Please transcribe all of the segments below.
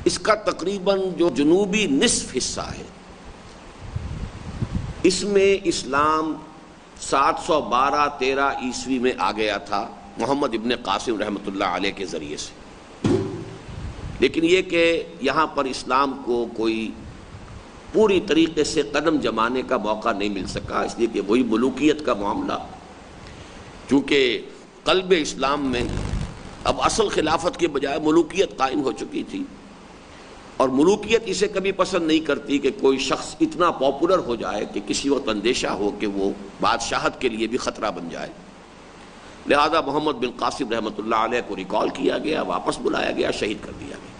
اس کا تقریباً جو جنوبی نصف حصہ ہے اس میں اسلام 712-13 عیسوی میں آ گیا تھا محمد ابن قاسم رحمۃ اللہ علیہ کے ذریعے سے، لیکن یہ کہ یہاں پر اسلام کو کوئی پوری طریقے سے قدم جمانے کا موقع نہیں مل سکا، اس لیے کہ وہی ملوکیت کا معاملہ، چونکہ قلب اسلام میں اب اصل خلافت کے بجائے ملوکیت قائم ہو چکی تھی، اور ملوکیت اسے کبھی پسند نہیں کرتی کہ کوئی شخص اتنا پاپولر ہو جائے کہ کسی وقت اندیشہ ہو کہ وہ بادشاہت کے لیے بھی خطرہ بن جائے، لہذا محمد بن قاسم رحمۃ اللہ علیہ کو ریکال کیا گیا، واپس بلایا گیا، شہید کر دیا گیا۔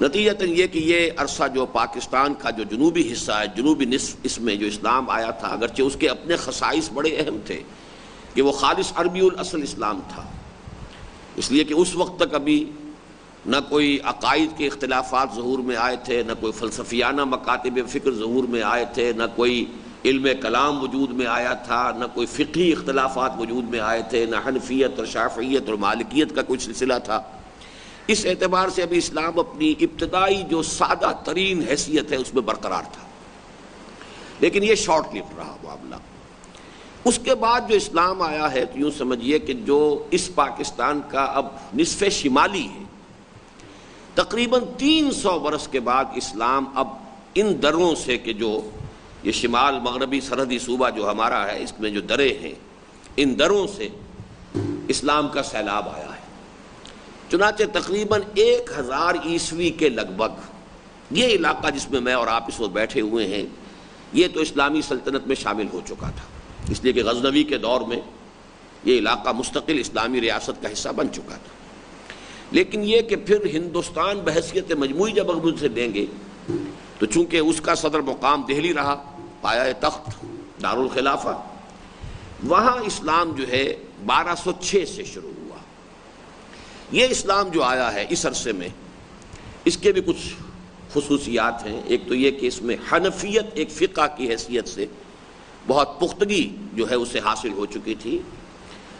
نتیجتاً یہ کہ یہ عرصہ جو پاکستان کا جو جنوبی حصہ ہے، جنوبی نصف، اس میں جو اسلام آیا تھا، اگرچہ اس کے اپنے خصائص بڑے اہم تھے کہ وہ خالص عربی الاصل اسلام تھا، اس لیے کہ اس وقت تک ابھی نہ کوئی عقائد کے اختلافات ظہور میں آئے تھے، نہ کوئی فلسفیانہ مکاتب فکر ظہور میں آئے تھے، نہ کوئی علم کلام وجود میں آیا تھا، نہ کوئی فقہی اختلافات وجود میں آئے تھے، نہ حنفیت اور شافعیت اور مالکیت کا کوئی سلسلہ تھا۔ اس اعتبار سے ابھی اسلام اپنی ابتدائی جو سادہ ترین حیثیت ہے اس میں برقرار تھا، لیکن یہ شارٹ لیو رہا معاملہ۔ اس کے بعد جو اسلام آیا ہے تو یوں سمجھیے کہ جو اس پاکستان کا اب نصف شمالی ہے، تقریباً 300 برس کے بعد اسلام اب ان دروں سے کہ جو یہ شمال مغربی سرحدی صوبہ جو ہمارا ہے، اس میں جو دریں ہیں، ان دروں سے اسلام کا سیلاب آیا ہے۔ چنانچہ تقریباً 1000 عیسوی کے لگ بھگ یہ علاقہ جس میں میں اور آپ اس وقت بیٹھے ہوئے ہیں، یہ تو اسلامی سلطنت میں شامل ہو چکا تھا، اس لیے کہ غزنوی کے دور میں یہ علاقہ مستقل اسلامی ریاست کا حصہ بن چکا تھا۔ لیکن یہ کہ پھر ہندوستان بحیثیت مجموعی جب ہم ان سے لیں گے تو چونکہ اس کا صدر مقام دہلی رہا، پایہ تخت دارالخلافہ، وہاں اسلام جو ہے 1206 سے شروع ہوا۔ یہ اسلام جو آیا ہے اس عرصے میں، اس کے بھی کچھ خصوصیات ہیں۔ ایک تو یہ کہ اس میں حنفیت ایک فقہ کی حیثیت سے بہت پختگی جو ہے اسے حاصل ہو چکی تھی۔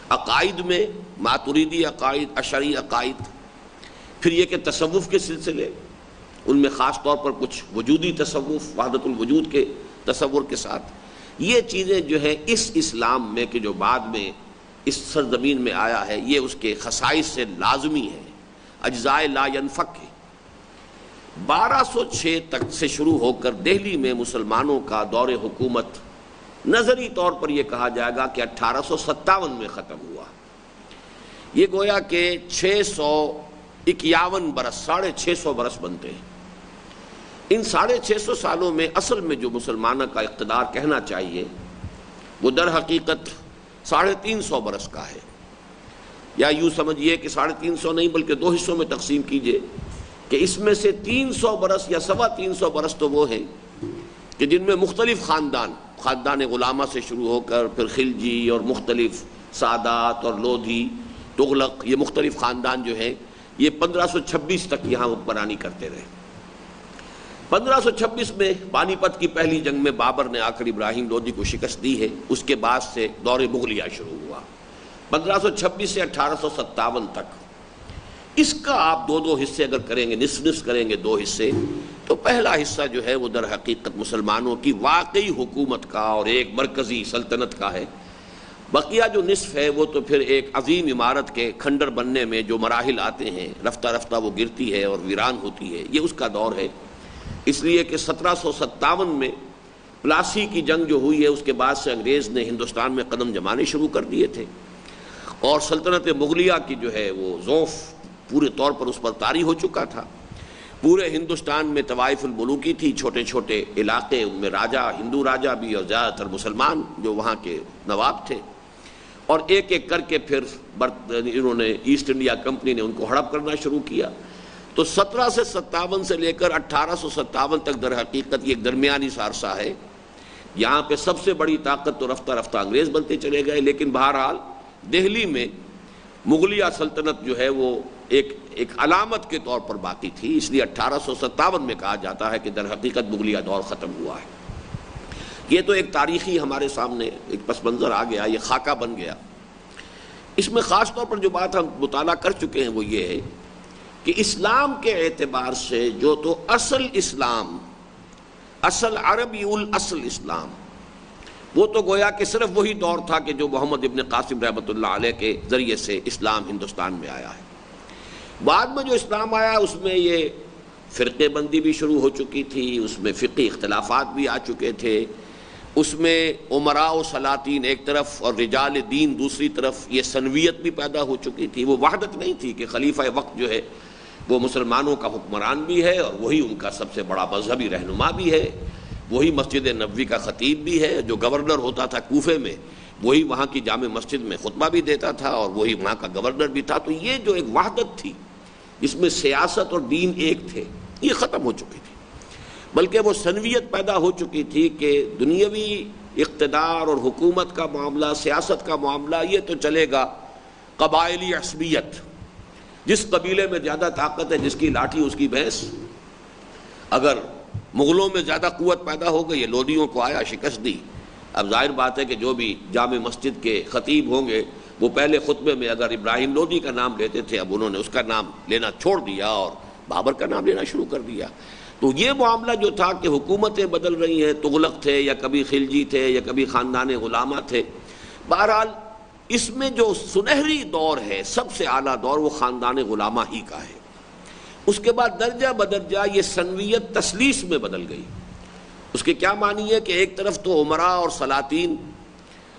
عقائد میں ماتریدی عقائد، اشعری عقائد، پھر یہ کہ تصوف کے سلسلے، ان میں خاص طور پر کچھ وجودی تصوف، وحدت الوجود کے تصور کے ساتھ، یہ چیزیں جو ہے اس اسلام میں کہ جو بعد میں اس سرزمین میں آیا ہے، یہ اس کے خصائص سے لازمی ہے، اجزائے لا ینفک ہے۔ 1206 تک سے شروع ہو کر دہلی میں مسلمانوں کا دور حکومت نظری طور پر یہ کہا جائے گا کہ 1857 میں ختم ہوا۔ یہ گویا کہ 651 برس، 650 برس بنتے ہیں۔ ان 650 سالوں میں اصل میں جو مسلمانوں کا اقتدار کہنا چاہیے وہ در حقیقت 350 برس کا ہے، یا یوں سمجھیے کہ 350 نہیں بلکہ 2 حصوں میں تقسیم کیجئے کہ اس میں سے 300 برس یا 325 برس تو وہ ہیں کہ جن میں مختلف خاندان غلامہ سے شروع ہو کر پھر خلجی اور مختلف سادات اور لودھی، تغلق، یہ مختلف خاندان جو ہیں یہ 1526 تک یہاں حکمرانی کرتے رہے۔ 1526 میں پانی پت کی پہلی جنگ میں بابر نے آ کر ابراہیم لودھی کو شکست دی ہے، اس کے بعد سے دور مغلیہ شروع ہوا 1526 سے 1857 تک۔ اس کا آپ 2 حصے اگر کریں گے، نصف کریں گے 2 حصے، تو پہلا حصہ جو ہے وہ در حقیقت مسلمانوں کی واقعی حکومت کا اور ایک مرکزی سلطنت کا ہے۔ بقیہ جو نصف ہے وہ تو پھر ایک عظیم عمارت کے کھنڈر بننے میں جو مراحل آتے ہیں، رفتہ رفتہ وہ گرتی ہے اور ویران ہوتی ہے، یہ اس کا دور ہے۔ اس لیے کہ 1757 میں پلاسی کی جنگ جو ہوئی ہے، اس کے بعد سے انگریز نے ہندوستان میں قدم جمانے شروع کر دیے تھے، اور سلطنت مغلیہ کی جو ہے وہ ضعف پورے طور پر اس پر طاری ہو چکا تھا۔ پورے ہندوستان میں طوائف الملوکی تھی، چھوٹے چھوٹے علاقے، ان میں راجہ، ہندو راجہ بھی اور زیادہ تر مسلمان جو وہاں کے نواب تھے، اور ایک ایک کر کے پھر انہوں نے ایسٹ انڈیا کمپنی نے ان کو ہڑپ کرنا شروع کیا۔ تو 1757 سے لے کر 1857 تک در حقیقت یہ ایک درمیانی عرصہ ہے۔ یہاں پہ سب سے بڑی طاقت تو رفتہ رفتہ انگریز بنتے چلے گئے، لیکن بہرحال دہلی میں مغلیہ سلطنت جو ہے وہ ایک علامت کے طور پر باقی تھی، اس لیے 1857 میں کہا جاتا ہے کہ در حقیقت مغلیہ دور ختم ہوا ہے۔ یہ تو ایک تاریخی ہمارے سامنے ایک پس منظر آ گیا، یہ خاکہ بن گیا۔ اس میں خاص طور پر جو بات ہم مطالعہ کر چکے ہیں وہ یہ ہے کہ اسلام کے اعتبار سے جو تو اصل اسلام، اصل عربی الاصل اسلام، وہ تو گویا کہ صرف وہی دور تھا کہ جو محمد ابن قاسم رحمۃ اللہ علیہ کے ذریعے سے اسلام ہندوستان میں آیا ہے۔ بعد میں جو اسلام آیا اس میں یہ فرقے بندی بھی شروع ہو چکی تھی، اس میں فقہی اختلافات بھی آ چکے تھے، اس میں امراء و سلاطین ایک طرف اور رجال دین دوسری طرف، یہ سنویت بھی پیدا ہو چکی تھی۔ وہ وحدت نہیں تھی کہ خلیفہ وقت جو ہے وہ مسلمانوں کا حکمران بھی ہے اور وہی ان کا سب سے بڑا مذہبی رہنما بھی ہے، وہی مسجد نبوی کا خطیب بھی ہے، جو گورنر ہوتا تھا کوفے میں وہی وہاں کی جامع مسجد میں خطبہ بھی دیتا تھا اور وہی وہاں کا گورنر بھی تھا۔ تو یہ جو ایک وحدت تھی جس میں سیاست اور دین ایک تھے، یہ ختم ہو چکی تھی، بلکہ وہ سنویت پیدا ہو چکی تھی کہ دنیاوی اقتدار اور حکومت کا معاملہ، سیاست کا معاملہ یہ تو چلے گا قبائلی عصبیت، جس قبیلے میں زیادہ طاقت ہے، جس کی لاٹھی اس کی بھینس۔ اگر مغلوں میں زیادہ قوت پیدا ہو گئی، یہ لودھیوں کو آیا شکست دی، اب ظاہر بات ہے کہ جو بھی جامع مسجد کے خطیب ہوں گے وہ پہلے خطبے میں اگر ابراہیم لودھی کا نام لیتے تھے، اب انہوں نے اس کا نام لینا چھوڑ دیا اور بابر کا نام لینا شروع کر دیا۔ تو یہ معاملہ جو تھا کہ حکومتیں بدل رہی ہیں، تغلق تھے یا کبھی خلجی تھے یا کبھی خاندان غلامہ تھے، بہرحال اس میں جو سنہری دور ہے، سب سے اعلیٰ دور، وہ خاندان غلامہ ہی کا ہے۔ اس کے بعد درجہ بدرجہ یہ سنویت تسلیس میں بدل گئی۔ اس کے کیا معنی ہے کہ ایک طرف تو امراء اور سلاطین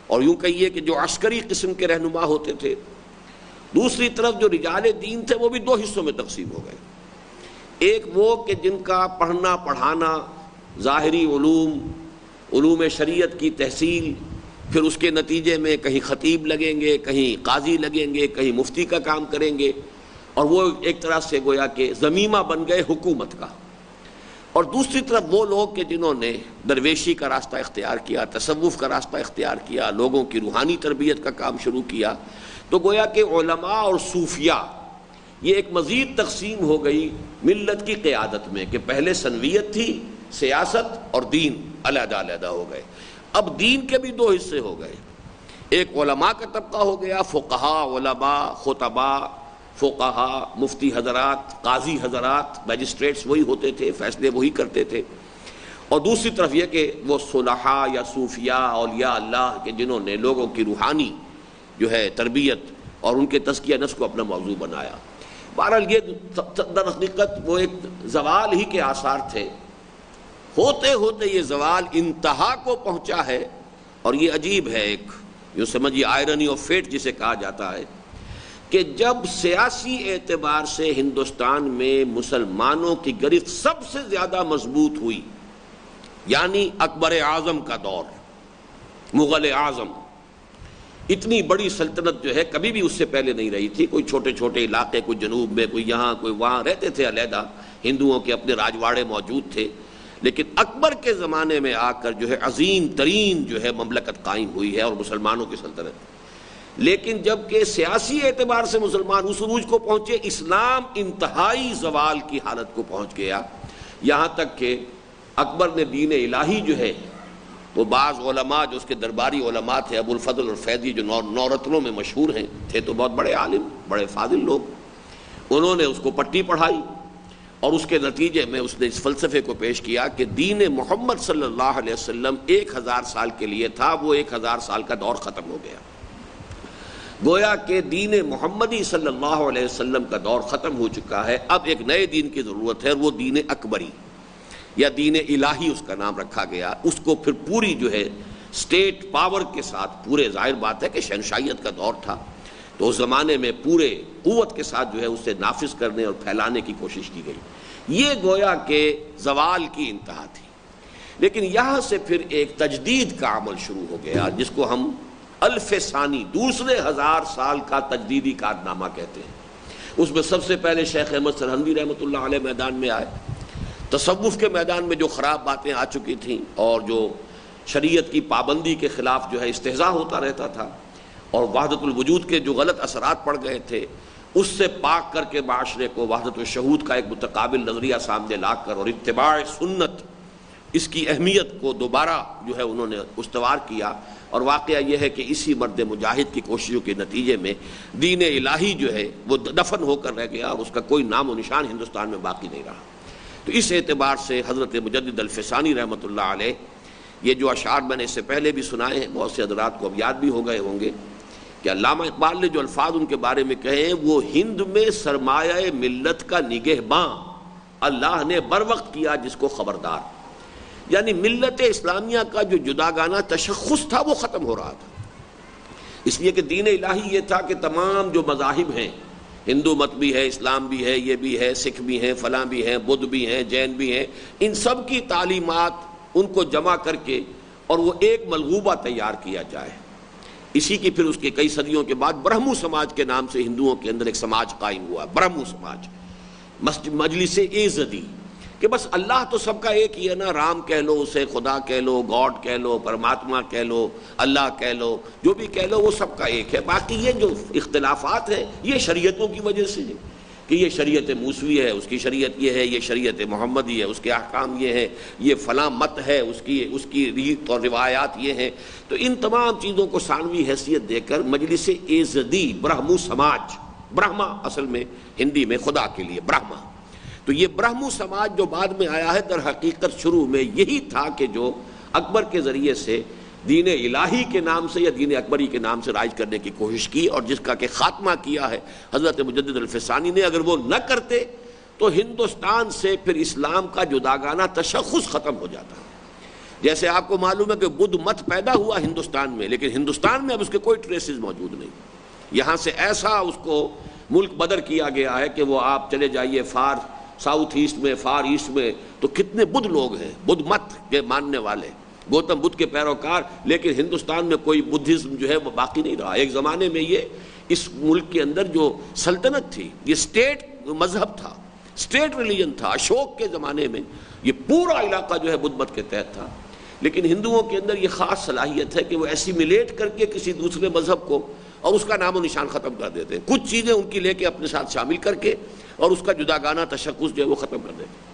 اور یوں کہیے کہ جو عسکری قسم کے رہنما ہوتے تھے، دوسری طرف جو رجال دین تھے وہ بھی دو حصوں میں تقسیم ہو گئے۔ ایک وہ کہ جن کا پڑھنا پڑھانا، ظاہری علوم شریعت کی تحصیل، پھر اس کے نتیجے میں کہیں خطیب لگیں گے، کہیں قاضی لگیں گے، کہیں مفتی کا کام کریں گے، اور وہ ایک طرح سے گویا کہ ضمیمہ بن گئے حکومت کا۔ اور دوسری طرف وہ لوگ کہ جنہوں نے درویشی کا راستہ اختیار کیا، تصوف کا راستہ اختیار کیا، لوگوں کی روحانی تربیت کا کام شروع کیا۔ تو گویا کہ علماء اور صوفیاء یہ ایک مزید تقسیم ہو گئی ملت کی قیادت میں، کہ پہلے سنویت تھی، سیاست اور دین علیحدہ علیحدہ ہو گئے۔ اب دین کے بھی دو حصے ہو گئے، ایک علماء کا طبقہ ہو گیا، فقہاء، علماء، خطباء، فقہاء، مفتی حضرات، قاضی حضرات، میجسٹریٹس وہی ہوتے تھے، فیصلے وہی کرتے تھے۔ اور دوسری طرف یہ کہ وہ صلحاء یا صوفیاء، اولیاء اللہ کے جنہوں نے لوگوں کی روحانی جو ہے تربیت اور ان کے تزکیہ نفس کو اپنا موضوع بنایا۔ بہرحال یہ در حقیقت وہ ایک زوال ہی کے آثار تھے، ہوتے ہوتے یہ زوال انتہا کو پہنچا ہے۔ اور یہ عجیب ہے، ایک یوں سمجھیے آئرنی آف فیٹ جسے کہا جاتا ہے، کہ جب سیاسی اعتبار سے ہندوستان میں مسلمانوں کی گرفت سب سے زیادہ مضبوط ہوئی، یعنی اکبر اعظم کا دور، مغل اعظم، اتنی بڑی سلطنت جو ہے کبھی بھی اس سے پہلے نہیں رہی تھی۔ کوئی چھوٹے چھوٹے علاقے، کوئی جنوب میں، کوئی یہاں، کوئی وہاں رہتے تھے علیحدہ، ہندوؤں کے اپنے راجواڑے موجود تھے، لیکن اکبر کے زمانے میں آ کر جو ہے عظیم ترین جو ہے مملکت قائم ہوئی ہے اور مسلمانوں کی سلطنت۔ لیکن جب کہ سیاسی اعتبار سے مسلمان اس عروج کو پہنچے، اسلام انتہائی زوال کی حالت کو پہنچ گیا، یہاں تک کہ اکبر نے دین الہی جو ہے وہ بعض علماء جو اس کے درباری علماء تھے، ابو الفضل اور فیضی جو نورتنوں میں مشہور ہیں، تھے تو بہت بڑے عالم، بڑے فاضل لوگ، انہوں نے اس کو پٹی پڑھائی اور اس کے نتیجے میں اس نے اس فلسفے کو پیش کیا کہ دین محمد صلی اللہ علیہ وسلم 1000 سال کے لیے تھا، وہ 1000 سال کا دور ختم ہو گیا۔ گویا کہ دین محمدی صلی اللہ علیہ وسلم کا دور ختم ہو چکا ہے، اب ایک نئے دین کی ضرورت ہے، وہ دین اکبری یا دین الہی اس کا نام رکھا گیا۔ اس کو پھر پوری جو ہے اسٹیٹ پاور کے ساتھ، پورے ظاہر بات ہے کہ شہنشاہیت کا دور تھا، تو اس زمانے میں پورے قوت کے ساتھ جو ہے اسے نافذ کرنے اور پھیلانے کی کوشش کی گئی۔ یہ گویا کہ زوال کی انتہا تھی۔ لیکن یہاں سے پھر ایک تجدید کا عمل شروع ہو گیا، جس کو ہم الف ثانی، دوسرے 1000 سال کا تجدیدی کارنامہ کہتے ہیں۔ اس میں سب سے پہلے شیخ احمد سرہندی رحمۃ اللہ علیہ میدان میں آئے۔ تصوف کے میدان میں جو خراب باتیں آ چکی تھیں اور جو شریعت کی پابندی کے خلاف جو ہے استہزاء ہوتا رہتا تھا، اور وحدت الوجود کے جو غلط اثرات پڑ گئے تھے، اس سے پاک کر کے معاشرے کو وحدت الشہود کا ایک متقابل نظریہ سامنے لا کر اور اتباع سنت اس کی اہمیت کو دوبارہ جو ہے انہوں نے استوار کیا، اور واقعہ یہ ہے کہ اسی مرد مجاہد کی کوششوں کے نتیجے میں دین الہی جو ہے وہ دفن ہو کر رہ گیا، اور اس کا کوئی نام و نشان ہندوستان میں باقی نہیں رہا۔ تو اس اعتبار سے حضرت مجدد الفسانی رحمۃ اللہ علیہ، یہ جو اشعار میں نے اس سے پہلے بھی سنائے ہیں، بہت سے حضرات کو اب یاد بھی ہو گئے ہوں گے، کہ علامہ اقبال نے جو الفاظ ان کے بارے میں کہے ہیں، وہ ہند میں سرمایہ ملت کا نگہباں اللہ نے بر وقت کیا جس کو خبردار، یعنی ملت اسلامیہ کا جو جداگانہ تشخص تھا وہ ختم ہو رہا تھا، اس لیے کہ دین الہی یہ تھا کہ تمام جو مذاہب ہیں، ہندو مت بھی ہے، اسلام بھی ہے، یہ بھی ہے، سکھ بھی ہیں، فلاں بھی ہیں، بدھ بھی ہیں، جین بھی ہیں، ان سب کی تعلیمات ان کو جمع کر کے اور وہ ایک ملغوبہ تیار کیا جائے۔ اسی کی پھر اس کے کئی صدیوں کے بعد برہمو سماج کے نام سے ہندوؤں کے اندر ایک سماج قائم ہوا، برہمو سماج، مجلس ایزدی، کہ بس اللہ تو سب کا ایک ہی ہے نا، رام کہہ لو، اسے خدا کہہ لو، گاڈ کہہ لو، پرماتما کہہ لو، اللہ کہہ لو، جو بھی کہہ لو وہ سب کا ایک ہے۔ باقی یہ جو اختلافات ہیں یہ شریعتوں کی وجہ سے ہے، کہ یہ شریعت موسوی ہے، اس کی شریعت یہ ہے، یہ شریعت محمدی ہے، اس کے احکام یہ ہیں، یہ فلاں مت ہے، اس کی ریت اور روایات یہ ہیں۔ تو ان تمام چیزوں کو ثانوی حیثیت دے کر مجلس ایزدی، برہمو سماج، برہما اصل میں ہندی میں خدا کے لیے برہما، تو یہ برہمو سماج جو بعد میں آیا ہے، در حقیقت شروع میں یہی تھا کہ جو اکبر کے ذریعے سے دین الہی کے نام سے یا دین اکبری کے نام سے رائج کرنے کی کوشش کی، اور جس کا کہ خاتمہ کیا ہے حضرت مجدد الفسانی نے۔ اگر وہ نہ کرتے تو ہندوستان سے پھر اسلام کا جداگانہ تشخص ختم ہو جاتا۔ جیسے آپ کو معلوم ہے کہ بدھ مت پیدا ہوا ہندوستان میں، لیکن ہندوستان میں اب اس کے کوئی ٹریسز موجود نہیں، یہاں سے ایسا اس کو ملک بدر کیا گیا ہے کہ وہ آپ چلے جائیے فار ساؤتھ ایسٹ میں، فار ایسٹ میں، تو کتنے بدھ لوگ ہیں، بدھ مت کے ماننے والے، گوتم بدھ کے پیروکار، لیکن ہندوستان میں کوئی بدھزم جو ہے وہ باقی نہیں رہا۔ ایک زمانے میں یہ اس ملک کے اندر جو سلطنت تھی، یہ اسٹیٹ مذہب تھا، اسٹیٹ ریلیجن تھا، اشوک کے زمانے میں یہ پورا علاقہ جو ہے بدھ مت کے تحت تھا، لیکن ہندوؤں کے اندر یہ خاص صلاحیت ہے کہ وہ ایسیمیلیٹ کر کے کسی دوسرے مذہب کو اور اس کا نام و نشان ختم کر دیتے ہیں، کچھ چیزیں ان کی لے کے اپنے ساتھ شامل کر کے اور اس کا جداگانہ تشخص جو ہے وہ ختم کر دیتے ہیں۔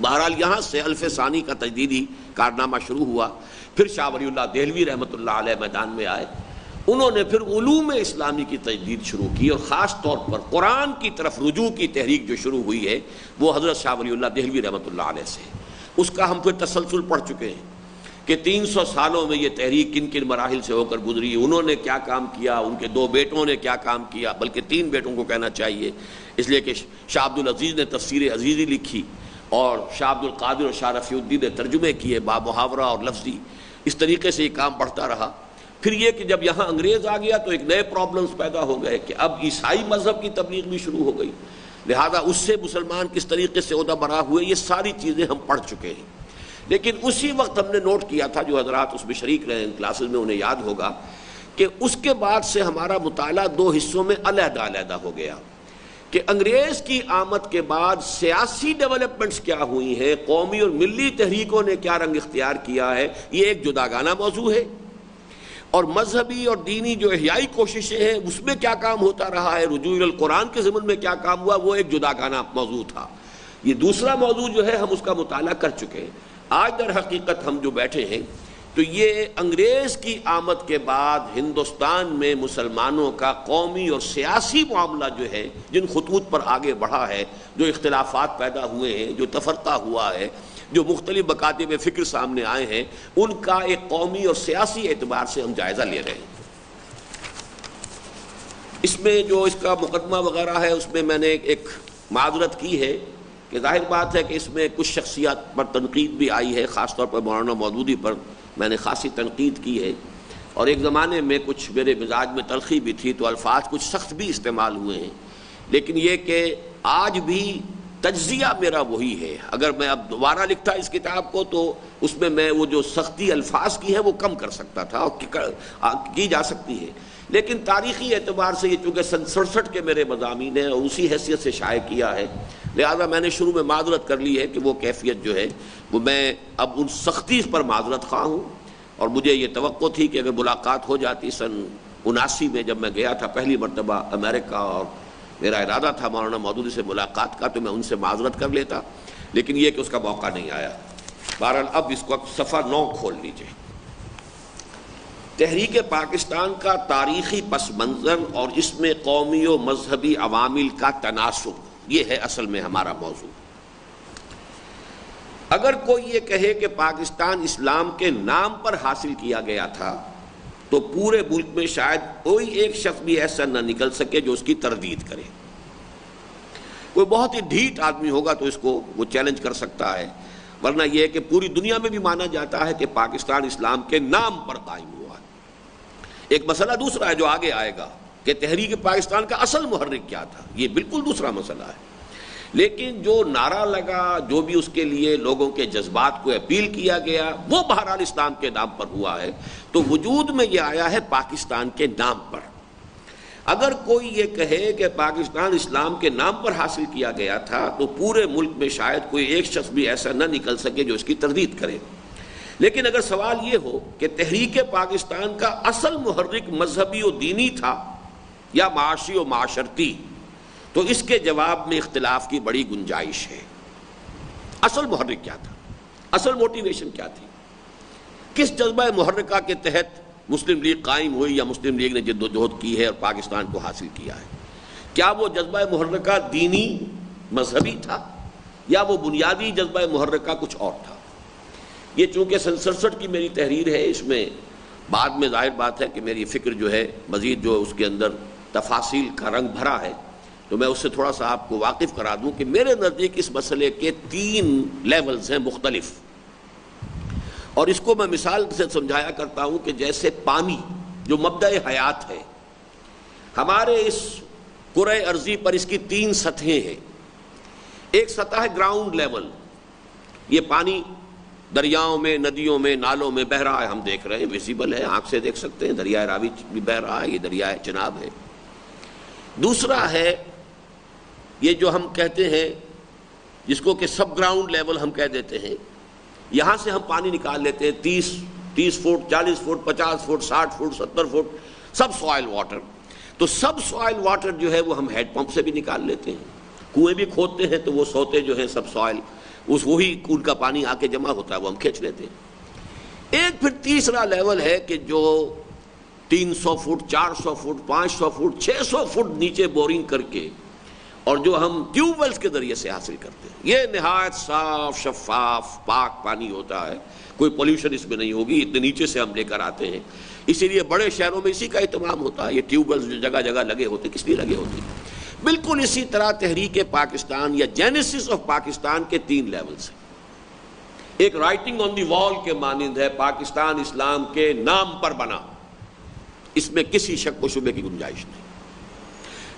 بہرحال یہاں سے الف ثانی کا تجدیدی کارنامہ شروع ہوا، پھر شاہ ولی اللہ دہلوی رحمۃ اللہ علیہ میدان میں آئے، انہوں نے پھر علوم اسلامی کی تجدید شروع کی، اور خاص طور پر قرآن کی طرف رجوع کی تحریک جو شروع ہوئی ہے وہ حضرت شاہ ولی اللہ دہلوی رحمۃ اللہ علیہ سے، اس کا ہم پھر تسلسل پڑھ چکے ہیں کہ 300 سالوں میں یہ تحریک کن کن مراحل سے ہو کر گزری، انہوں نے کیا کام کیا، ان کے 2 بیٹوں نے کیا کام کیا، بلکہ 3 بیٹوں کو کہنا چاہیے، اس لیے کہ شاہ عبد العزیز نے تفسیر عزیزی لکھی، اور شاہ عبد القادر اور شاہ رفیع الدین نے ترجمے کیے با محاورہ اور لفظی، اس طریقے سے یہ کام بڑھتا رہا۔ پھر یہ کہ جب یہاں انگریز آ گیا تو ایک نئے پرابلمز پیدا ہو گئے کہ اب عیسائی مذہب کی تبلیغ بھی شروع ہو گئی، لہذا اس سے مسلمان کس طریقے سے عہدہ برا ہوئے، یہ ساری چیزیں ہم پڑھ چکے ہیں۔ لیکن اسی وقت ہم نے نوٹ کیا تھا، جو حضرات اس میں شریک رہے ان کلاسز میں انہیں یاد ہوگا، کہ اس کے بعد سے ہمارا مطالعہ 2 حصوں میں علیحدہ علیحدہ ہو گیا، کہ انگریز کی آمد کے بعد سیاسی ڈیولپمنٹس کیا ہوئی ہیں، قومی اور ملی تحریکوں نے کیا رنگ اختیار کیا ہے، یہ ایک جداگانہ موضوع ہے، اور مذہبی اور دینی جو احیائی کوششیں ہیں اس میں کیا کام ہوتا رہا ہے، رجوع القرآن کے ضمن میں کیا کام ہوا، وہ ایک جداگانہ موضوع تھا۔ یہ دوسرا موضوع جو ہے ہم اس کا مطالعہ کر چکے ہیں۔ آج در حقیقت ہم جو بیٹھے ہیں تو یہ انگریز کی آمد کے بعد ہندوستان میں مسلمانوں کا قومی اور سیاسی معاملہ جو ہے، جن خطوط پر آگے بڑھا ہے، جو اختلافات پیدا ہوئے ہیں، جو تفرقہ ہوا ہے، جو مختلف مکاتب فکر سامنے آئے ہیں، ان کا ایک قومی اور سیاسی اعتبار سے ہم جائزہ لے رہے ہیں۔ اس میں جو اس کا مقدمہ وغیرہ ہے، اس میں میں نے ایک معذرت کی ہے کہ ظاہر بات ہے کہ اس میں کچھ شخصیات پر تنقید بھی آئی ہے، خاص طور پر مولانا مودودی پر میں نے خاصی تنقید کی ہے، اور ایک زمانے میں کچھ میرے مزاج میں تلخی بھی تھی تو الفاظ کچھ سخت بھی استعمال ہوئے ہیں، لیکن یہ کہ آج بھی تجزیہ میرا وہی ہے۔ اگر میں اب دوبارہ لکھتا اس کتاب کو تو اس میں وہ جو سختی الفاظ کی ہے وہ کم کر سکتا تھا، اور کی جا سکتی ہے، لیکن تاریخی اعتبار سے یہ چونکہ سن 67 کے میرے مضامین ہیں اور اسی حیثیت سے شائع کیا ہے، لہذا میں نے شروع میں معذرت کر لی ہے کہ وہ کیفیت جو ہے وہ میں اب ان سختی پر معذرت خواہ ہوں، اور مجھے یہ توقع تھی کہ اگر ملاقات ہو جاتی سن 79 میں جب میں گیا تھا پہلی مرتبہ امریکہ، اور میرا ارادہ تھا مولانا مودودی سے ملاقات کا، تو میں ان سے معذرت کر لیتا، لیکن یہ کہ اس کا موقع نہیں آیا۔ بہرحال اب اس وقت صفحہ 9 کھول لیجئے۔ تحریک پاکستان کا تاریخی پس منظر اور اس میں قومی و مذہبی عوامل کا تناسب، یہ ہے اصل میں ہمارا موضوع۔ اگر کوئی یہ کہے کہ پاکستان اسلام کے نام پر حاصل کیا گیا تھا تو پورے ملک میں شاید کوئی ایک شخص بھی ایسا نہ نکل سکے جو اس کی تردید کرے۔ کوئی بہت ہی ڈھیٹ آدمی ہوگا تو اس کو وہ چیلنج کر سکتا ہے، ورنہ یہ ہے کہ پوری دنیا میں بھی مانا جاتا ہے کہ پاکستان اسلام کے نام پر قائم ہوا ہے۔ ایک مسئلہ دوسرا ہے جو آگے آئے گا کہ تحریک پاکستان کا اصل محرک کیا تھا، یہ بالکل دوسرا مسئلہ ہے۔ لیکن جو نعرہ لگا، جو بھی اس کے لیے لوگوں کے جذبات کو اپیل کیا گیا، وہ بہرحال اسلام کے نام پر ہوا ہے، تو وجود میں یہ آیا ہے پاکستان کے نام پر۔ اگر کوئی یہ کہے کہ پاکستان اسلام کے نام پر حاصل کیا گیا تھا تو پورے ملک میں شاید کوئی ایک شخص بھی ایسا نہ نکل سکے جو اس کی تردید کرے۔ لیکن اگر سوال یہ ہو کہ تحریک پاکستان کا اصل محرک مذہبی و دینی تھا یا معاشی و معاشرتی، تو اس کے جواب میں اختلاف کی بڑی گنجائش ہے۔ اصل محرک کیا تھا؟ اصل موٹیویشن کیا تھی؟ کس جذبہ محرکہ کے تحت مسلم لیگ قائم ہوئی یا مسلم لیگ نے جد و جہد کی ہے اور پاکستان کو حاصل کیا ہے؟ کیا وہ جذبہ محرکہ دینی مذہبی تھا یا وہ بنیادی جذبہ محرکہ کچھ اور تھا؟ یہ چونکہ سن 67 کی میری تحریر ہے، اس میں بعد میں ظاہر بات ہے کہ میری فکر جو ہے مزید جو اس کے اندر تفاصیل کا رنگ بھرا ہے، تو میں اس سے تھوڑا سا آپ کو واقف کرا دوں کہ میرے نزدیک اس مسئلے کے 3 لیولز ہیں مختلف، اور اس کو میں مثال سے سمجھایا کرتا ہوں کہ جیسے پانی جو مبدأ حیات ہے، ہمارے اس کرۂ ارضی پر اس کی 3 سطحیں ہیں۔ ایک سطح ہے گراؤنڈ لیول، یہ پانی دریاؤں میں، ندیوں میں، نالوں میں بہہ رہا ہے، ہم دیکھ رہے ہیں، ویزیبل ہے، آنکھ سے دیکھ سکتے ہیں، دریائے راوی بھی بہہ رہا ہے، یہ دریائے چناب ہے۔ دوسرا ہے یہ جو ہم کہتے ہیں، جس کو کہ سب گراؤنڈ لیول ہم کہہ دیتے ہیں، یہاں سے ہم پانی نکال لیتے ہیں 30 foot, 40 foot, 50 foot, 60 foot, 70 foot, سب سوائل واٹر۔ تو سب سوائل واٹر جو ہے وہ ہم ہیڈ پمپ سے بھی نکال لیتے ہیں، کنویں بھی کھودتے ہیں تو وہ سوتے جو ہیں سب سوائل، وہی ان کا پانی آ کے جمع ہوتا ہے، وہ ہم کھینچ لیتے ہیں۔ ایک پھر تیسرا لیول ہے کہ جو 300 فٹ، 400 فٹ، 500 فٹ، 600 فٹ نیچے بورنگ کر کے اور جو ہم ٹیوب ویلز کے ذریعے سے حاصل کرتے ہیں، یہ نہایت صاف، شفاف، پاک پانی ہوتا ہے، کوئی پولیوشن اس میں نہیں ہوگی، اتنے نیچے سے ہم لے کر آتے ہیں۔ اسی لیے بڑے شہروں میں اسی کا اہتمام ہوتا ہے، یہ ٹیوب ویلز جو جگہ جگہ لگے ہوتے، کس لیے لگے ہوتے ہیں؟ بالکل اسی طرح تحریک پاکستان یا جینیسس آف پاکستان کے 3 لیولز ہیں۔ ایک رائٹنگ آن دی وال کے مانند ہے، پاکستان اسلام کے نام پر بنا، اس میں کسی شک و شبے کی گنجائش نہیں۔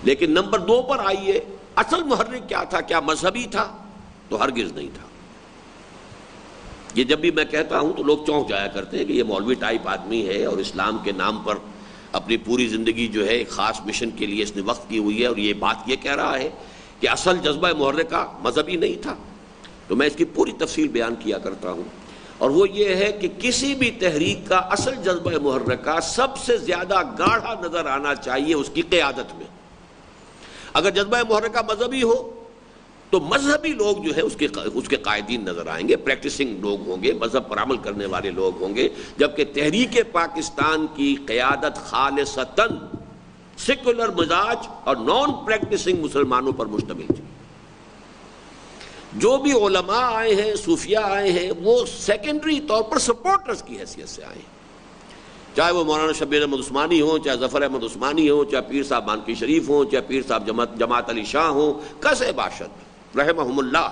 لیکن نمبر 2 پر آئیے، اصل محرک کیا تھا؟ کیا مذہبی تھا؟ تو ہرگز نہیں تھا۔ یہ جب بھی میں کہتا ہوں تو لوگ چونک جایا کرتے ہیں کہ یہ مولوی ٹائپ آدمی ہے اور اسلام کے نام پر اپنی پوری زندگی جو ہے ایک خاص مشن کے لیے اس نے وقف کی ہوئی ہے، اور یہ بات یہ کہہ رہا ہے کہ اصل جذبہ محرکہ مذہبی نہیں تھا۔ تو میں اس کی پوری تفصیل بیان کیا کرتا ہوں، اور وہ یہ ہے کہ کسی بھی تحریک کا اصل جذبہ محرکہ سب سے زیادہ گاڑھا نظر آنا چاہیے اس کی قیادت میں۔ اگر جذبہ محرکہ مذہبی ہو تو مذہبی لوگ جو ہے اس کے قائدین نظر آئیں گے، پریکٹسنگ لوگ ہوں گے، مذہب پر عمل کرنے والے لوگ ہوں گے، جبکہ تحریک پاکستان کی قیادت خالصتاً سیکولر مزاج اور نان پریکٹسنگ مسلمانوں پر مشتمل تھی۔ جو بھی علماء آئے ہیں، صوفیاء آئے ہیں، وہ سیکنڈری طور پر سپورٹرز کی حیثیت سے آئے ہیں، چاہے وہ مولانا شبیر احمد عثمانی ہوں، چاہے ظفر احمد عثمانی ہوں، چاہے پیر صاحب مانکی شریف ہوں، چاہے پیر صاحب جماعت علی شاہ ہوں، کسے باشد رحمہم اللہ،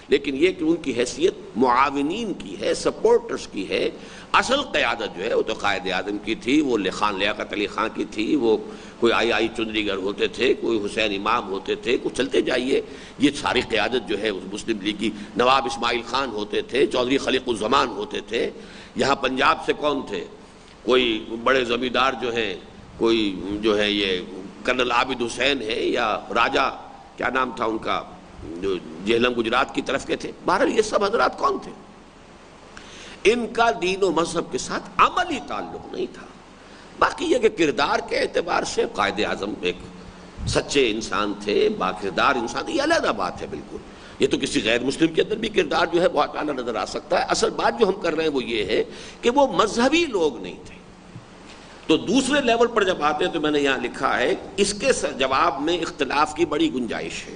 لیکن یہ کہ ان کی حیثیت معاونین کی ہے، سپورٹرز کی ہے۔ اصل قیادت جو ہے وہ تو قائد اعظم کی تھی، وہ خان لیاقت علی خان کی تھی، وہ کوئی آئی چندری گر ہوتے تھے، کوئی حسین امام ہوتے تھے، کچھ چلتے جائیے، یہ ساری قیادت جو ہے اس مسلم لیگ کی، نواب اسماعیل خان ہوتے تھے، چودھری خلیق الزمان ہوتے تھے۔ یہاں پنجاب سے کون تھے؟ کوئی بڑے زمیندار جو ہیں، کوئی جو ہے یہ کرنل عابد حسین ہے، یا راجہ کیا نام تھا ان کا جو جہلم گجرات کی طرف کے تھے۔ بہرحال یہ سب حضرات کون تھے؟ ان کا دین و مذہب کے ساتھ عملی تعلق نہیں تھا۔ باقی یہ کہ کردار کے اعتبار سے قائد اعظم ایک سچے انسان تھے، باکردار انسان تھے، یہ علیحدہ بات ہے بالکل. یہ تو کسی غیر مسلم کے اندر بھی کردار جو ہے بہت اعلیٰ نظر آ سکتا ہے. اصل بات جو ہم کر رہے ہیں وہ یہ ہے کہ وہ مذہبی لوگ نہیں تھے. تو دوسرے لیول پر جب آتے ہیں تو میں نے یہاں لکھا ہے اس کے جواب میں اختلاف کی بڑی گنجائش ہے.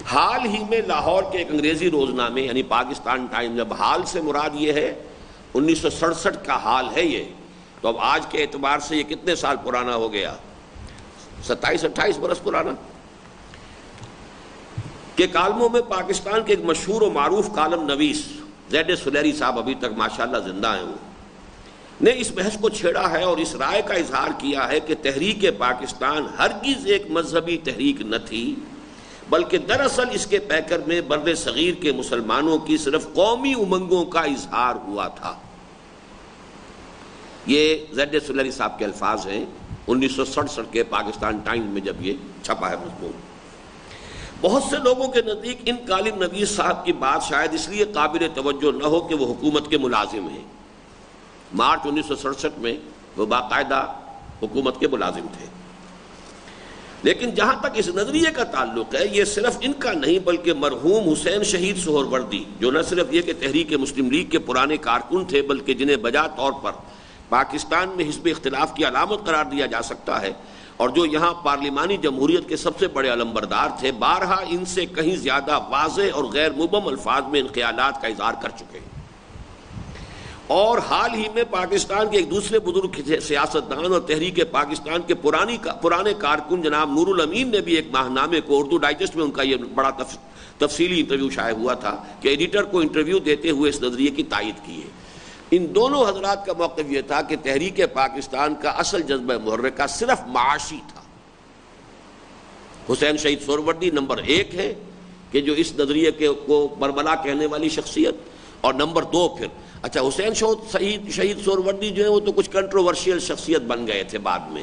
حال ہی میں لاہور کے ایک انگریزی روزنامے یعنی پاکستان ٹائم، جب حال سے مراد یہ ہے 1967 کا حال ہے یہ، تو اب آج کے اعتبار سے یہ کتنے سال پرانا ہو گیا؟ 27-28 برس پرانا. کہ کالموں میں پاکستان کے ایک مشہور و معروف کالم نویس زید سلیری صاحب ابھی تک ماشاءاللہ زندہ ہیں، وہ نے اس بحث کو چھیڑا ہے اور اس رائے کا اظہار کیا ہے کہ تحریک پاکستان ہرگز ایک مذہبی تحریک نہ تھی، بلکہ دراصل اس کے پیکر میں بر صغیر کے مسلمانوں کی صرف قومی امنگوں کا اظہار ہوا تھا. یہ زید سلیری صاحب کے الفاظ ہیں 1967 کے پاکستان ٹائمز میں جب یہ چھپا ہے مضمون. بہت سے لوگوں کے نزدیک ان کالم نویس صاحب کی بات شاید اس لیے قابل توجہ نہ ہو کہ وہ حکومت کے ملازم ہیں. مارچ 1967 میں وہ باقاعدہ حکومت کے ملازم تھے. لیکن جہاں تک اس نظریے کا تعلق ہے، یہ صرف ان کا نہیں بلکہ مرحوم حسین شہید سہروردی، جو نہ صرف یہ کہ تحریک مسلم لیگ کے پرانے کارکن تھے بلکہ جنہیں بجا طور پر پاکستان میں حزب اختلاف کی علامت قرار دیا جا سکتا ہے اور جو یہاں پارلیمانی جمہوریت کے سب سے بڑے علمبردار تھے، بارہا ان سے کہیں زیادہ واضح اور غیر مبہم الفاظ میں ان خیالات کا اظہار کر چکے ہیں. اور حال ہی میں پاکستان کے ایک دوسرے بزرگ سیاستدان اور تحریک پاکستان کے پرانے کارکن جناب نور الامین نے بھی ایک ماہنامے کو، اردو ڈائجسٹ میں ان کا یہ بڑا تفصیلی انٹرویو شائع ہوا تھا کہ ایڈیٹر کو انٹرویو دیتے ہوئے اس نظریے کی تائید کی ہے. ان دونوں حضرات کا موقف یہ تھا کہ تحریک پاکستان کا اصل جذبہ محرکہ صرف معاشی تھا. حسین شہید سہروردی نمبر 1 ہے کہ جو اس نظریے کو بربلا کہنے والی شخصیت، اور نمبر 2 پھر اچھا حسین شہید سہروردی جو ہے وہ تو کچھ کنٹروورشیل شخصیت بن گئے تھے بعد میں،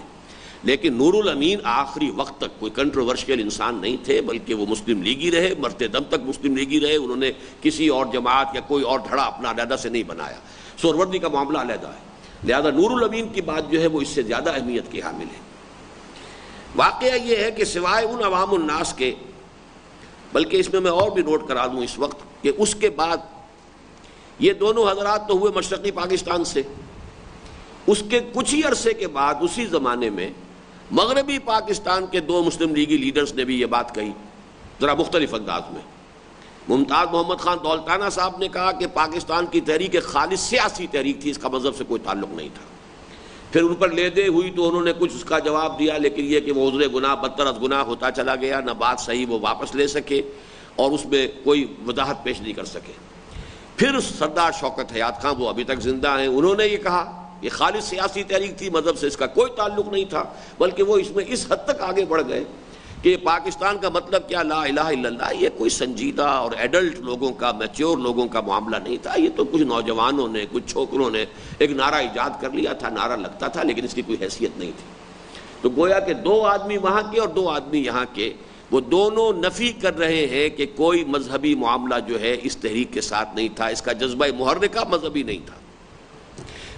لیکن نور الامین آخری وقت تک کوئی کنٹروورشیل انسان نہیں تھے، بلکہ وہ مسلم لیگی رہے، مرتے دم تک مسلم لیگی رہے. انہوں نے کسی اور جماعت یا کوئی اور دھڑا اپنا علیحدہ سے نہیں بنایا. سہروردی کا معاملہ علیحدہ ہے، لہذا نور الامین کی بات جو ہے وہ اس سے زیادہ اہمیت کی حامل ہے. واقعہ یہ ہے کہ سوائے ان عوام الناس کے، بلکہ اس میں اور بھی نوٹ کرا دوں اس وقت کہ اس کے بعد یہ دونوں حضرات تو ہوئے مشرقی پاکستان سے، اس کے کچھ ہی عرصے کے بعد اسی زمانے میں مغربی پاکستان کے 2 مسلم لیگی لیڈرز نے بھی یہ بات کہی ذرا مختلف انداز میں. ممتاز محمد خان دولتانہ صاحب نے کہا کہ پاکستان کی تحریک ایک خالص سیاسی تحریک تھی، اس کا مذہب سے کوئی تعلق نہیں تھا. پھر ان پر لیدے ہوئی تو انہوں نے کچھ اس کا جواب دیا، لیکن یہ کہ وہ عذر گناہ بدتر از گناہ ہوتا چلا گیا، نہ بات صحیح وہ واپس لے سکے اور اس میں کوئی وضاحت پیش نہیں کر سکے. پھر سردار شوکت حیات خان، وہ ابھی تک زندہ ہیں، انہوں نے یہ کہا یہ خالص سیاسی تحریک تھی، مذہب سے اس کا کوئی تعلق نہیں تھا، بلکہ وہ اس میں اس حد تک آگے بڑھ گئے کہ پاکستان کا مطلب کیا لا الہ الا اللہ، یہ کوئی سنجیدہ اور ایڈلٹ لوگوں کا، میچور لوگوں کا معاملہ نہیں تھا. یہ تو کچھ نوجوانوں نے، کچھ چھوکروں نے ایک نعرہ ایجاد کر لیا تھا، نعرہ لگتا تھا لیکن اس کی کوئی حیثیت نہیں تھی. تو گویا کہ 2 آدمی وہاں کے اور 2 آدمی یہاں کے، وہ دونوں نفی کر رہے ہیں کہ کوئی مذہبی معاملہ جو ہے اس تحریک کے ساتھ نہیں تھا، اس کا جذبہ محرکہ مذہبی نہیں تھا.